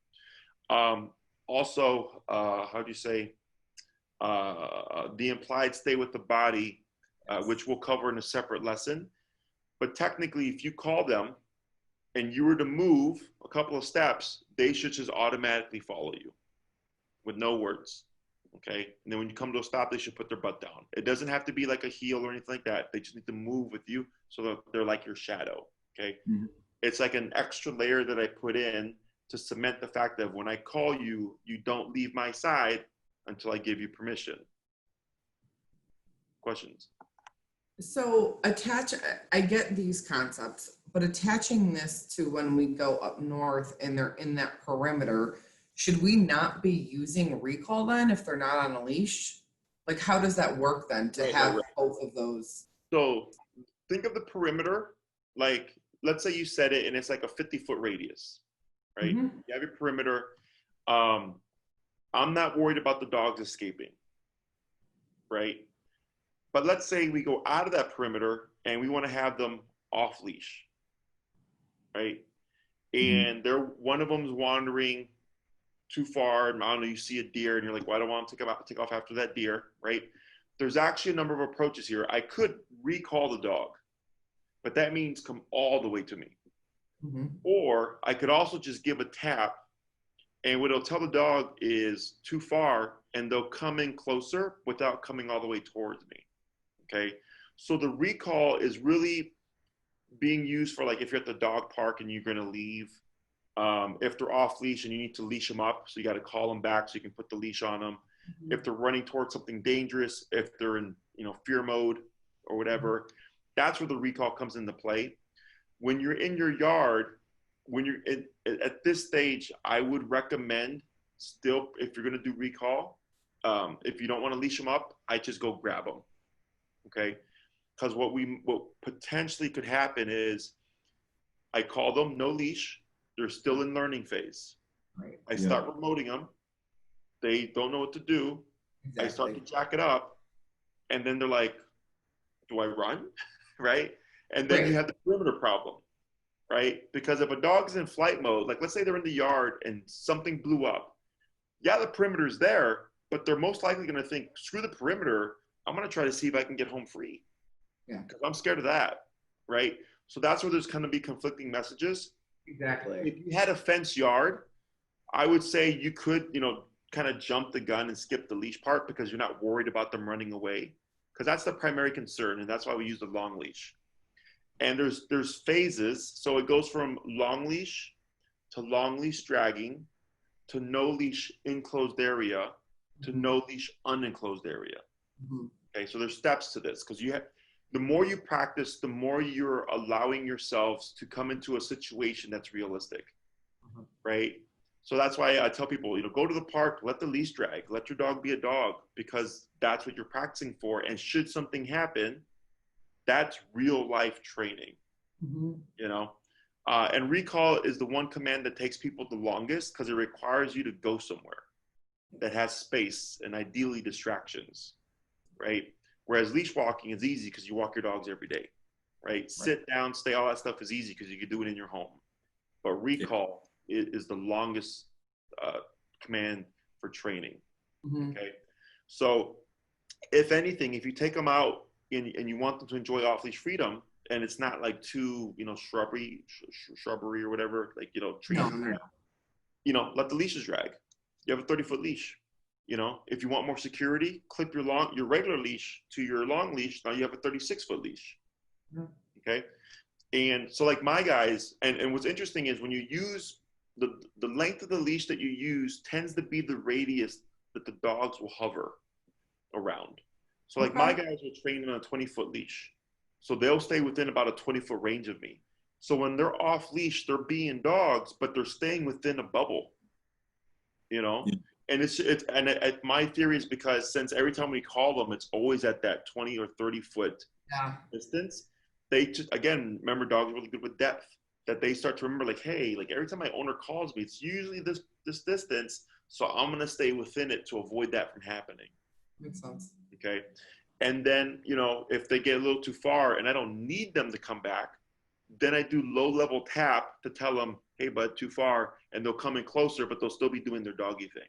Also, how do you say, the implied stay with the body, which we'll cover in a separate lesson. But technically, if you call them and you were to move a couple of steps, they should just automatically follow you with no words. Okay. And then when you come to a stop, they should put their butt down. It doesn't have to be like a heel or anything like that. They just need to move with you so that they're like your shadow. Okay. It's like an extra layer that I put in to cement the fact that when I call you, you don't leave my side until I give you permission. Questions? So I get these concepts, but attaching this to when we go up north and they're in that perimeter, should we not be using recall then if they're not on a leash? Like, how does that work then to have both of those? So think of the perimeter, like, let's say you set it and it's like a 50-foot radius, right? You have your perimeter. I'm not worried about the dogs escaping, right? But let's say we go out of that perimeter and we want to have them off leash, right? And one of them's wandering too far, and I don't know, you see a deer and you're like, well, I don't want them to take off after that deer, right? There's actually a number of approaches here. I could recall the dog, but that means come all the way to me. Or I could also just give a tap, and what it'll tell the dog is too far, and they'll come in closer without coming all the way towards me. Okay, so the recall is really being used for like if you're at the dog park and you're going to leave, if they're off leash and you need to leash them up, so you got to call them back so you can put the leash on them. If they're running towards something dangerous, if they're in fear mode or whatever, that's where the recall comes into play. When you're in your yard, when you're at this stage, I would recommend still, if you're going to do recall, if you don't want to leash them up, I just go grab them. Okay, because what potentially could happen is I call them no leash, they're still in learning phase. I start remoting them, they don't know what to do. I start to jack it up, and then they're like, do I run? Right? And then you have the perimeter problem, right? Because if a dog's in flight mode, like let's say they're in the yard and something blew up, yeah, the perimeter's there, but they're most likely going to think, screw the perimeter, I'm going to try to see if I can get home free. Because I'm scared of that, right? So that's where there's going to be conflicting messages. Exactly. If you had a fenced yard, I would say you could, kind of jump the gun and skip the leash part because you're not worried about them running away. Because that's the primary concern, and that's why we use the long leash. And there's phases. So it goes from long leash to long leash dragging to no leash enclosed area to no leash unenclosed area. Okay, so there's steps to this because the more you practice, the more you're allowing yourselves to come into a situation that's realistic, right? So that's why I tell people, go to the park, let the leash drag, let your dog be a dog, because that's what you're practicing for. And should something happen, that's real life training, and recall is the one command that takes people the longest because it requires you to go somewhere that has space and ideally distractions, right? Whereas leash walking is easy because you walk your dogs every day, right? Sit down, stay, all that stuff is easy because you can do it in your home. But recall is the longest command for training, okay? So if anything, if you take them out and you want them to enjoy off-leash freedom, and it's not like too, shrubbery or whatever, like, trees, let the leashes drag. You have a 30-foot leash. If you want more security, clip your regular leash to your long leash. Now you have a 36-foot leash. Okay. And so like my guys, and what's interesting is when you use the length of the leash that you use tends to be the radius that the dogs will hover around. So like my guys are trained on a 20-foot leash. So they'll stay within about a 20-foot range of me. So when they're off leash, they're being dogs, but they're staying within a bubble, And my theory is because since every time we call them, it's always at that 20 or 30 foot distance, they just, again, remember, dogs are really good with depth, that they start to remember, like, hey, like every time my owner calls me, it's usually this distance, so I'm going to stay within it to avoid that from happening. Makes sense. Okay. And then, you know, if they get a little too far and I don't need them to come back, then I do low level tap to tell them, hey, bud, too far. And they'll come in closer, but they'll still be doing their doggy thing.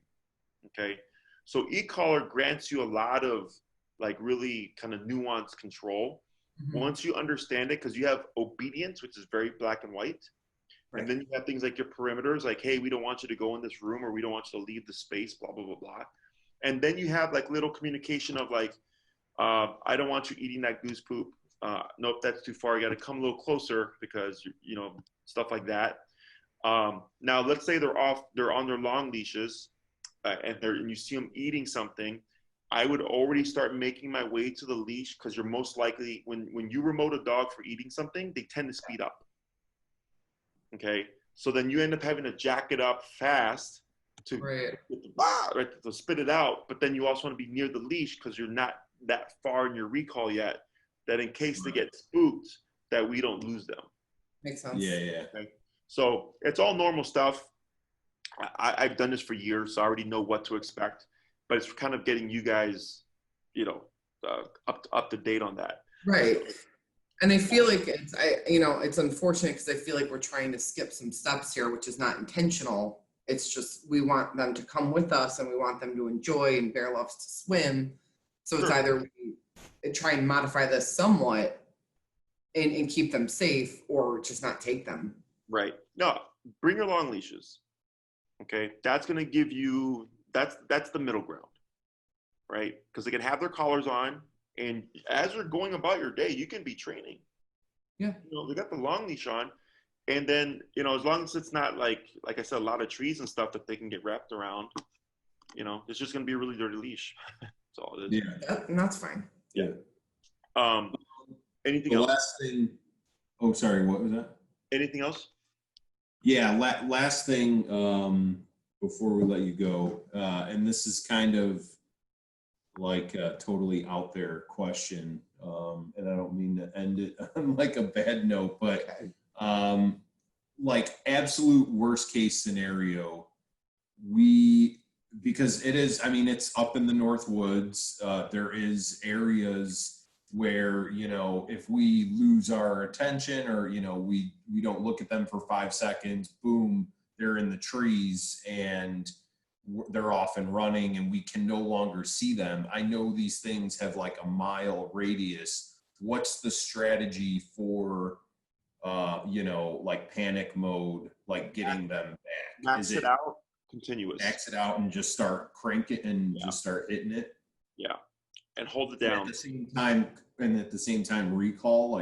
Okay. So e-collar grants you a lot of like really kind of nuanced control. Mm-hmm. Once you understand it, because you have obedience, which is very black and white. Right. And then you have things like your perimeters, like, hey, we don't want you to go in this room, or we don't want you to leave the space, blah, blah, blah, blah. And then you have like little communication of like, I don't want you eating that goose poop. Nope, that's too far. You got to come a little closer, because, you know, stuff like that. Now, let's say they're on their long leashes, and you see them eating something. I would already start making my way to the leash, because you're most likely, when you remote a dog for eating something, they tend to speed up. Okay, so then you end up having to jack it up fast to, to spit it out. But then you also want to be near the leash, because you're not that far in your recall yet, that in case they get spooked, that we don't lose them. Makes sense. Yeah. Okay? So it's all normal stuff. I've done this for years, so I already know what to expect. But it's kind of getting you guys, you know, up to date on that. Right. And I feel like it's unfortunate, because I feel like we're trying to skip some steps here, which is not intentional. It's just we want them to come with us, and we want them to enjoy, and Bear loves to swim. So it's either we try and modify this somewhat and keep them safe, or just not take them. Right. No, bring your long leashes. Okay. That's going to give you, that's the middle ground, right? Because they can have their collars on, and as you're going about your day, you can be training. Yeah. You know, they got the long leash on, and then, you know, as long as it's not like I said, a lot of trees and stuff that they can get wrapped around, you know, it's just going to be a really dirty leash. That's all it is. Yeah. That's fine. Yeah. Anything the else? Last thing. Oh, sorry. What was that? Anything else? Yeah. Last thing before we let you go, and this is kind of like a totally out there question, and I don't mean to end it on like a bad note, but like absolute worst case scenario, because it is, I mean, it's up in the North Woods. There is areas where, you know, if we lose our attention, or, you know, we don't look at them for 5 seconds, boom, they're in the trees and they're off and running, and we can no longer see them. I know these things have like a mile radius. What's the strategy for, you know, like panic mode, like getting them back? Max it out, continuous. Max it out and just start cranking and just start hitting it. Yeah, and hold it down. At the same time, recall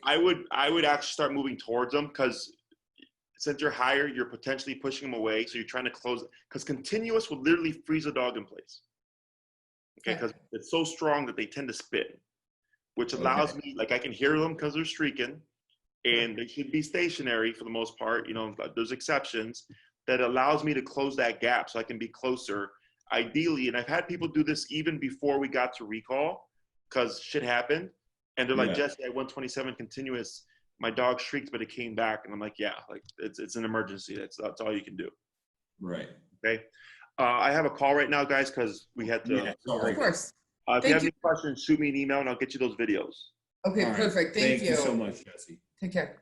I would actually start moving towards them, because since you're higher, you're potentially pushing them away. So you're trying to close it, because continuous will literally freeze a dog in place. Okay, because it's so strong that they tend to spin, which allows me, like, I can hear them because they're streaking, and they should be stationary for the most part. You know, there's exceptions that allows me to close that gap, so I can be closer. Ideally, and I've had people do this even before we got to recall, because shit happened, and they're like, Jesse, at 127 continuous, my dog shrieked, but it came back. And I'm like, yeah, like it's an emergency. That's all you can do. Right. Okay. I have a call right now, guys, because we had to. Yeah, of course. If you have any questions, shoot me an email, and I'll get you those videos. Okay, perfect. Thank you so much, Jesse. Take care.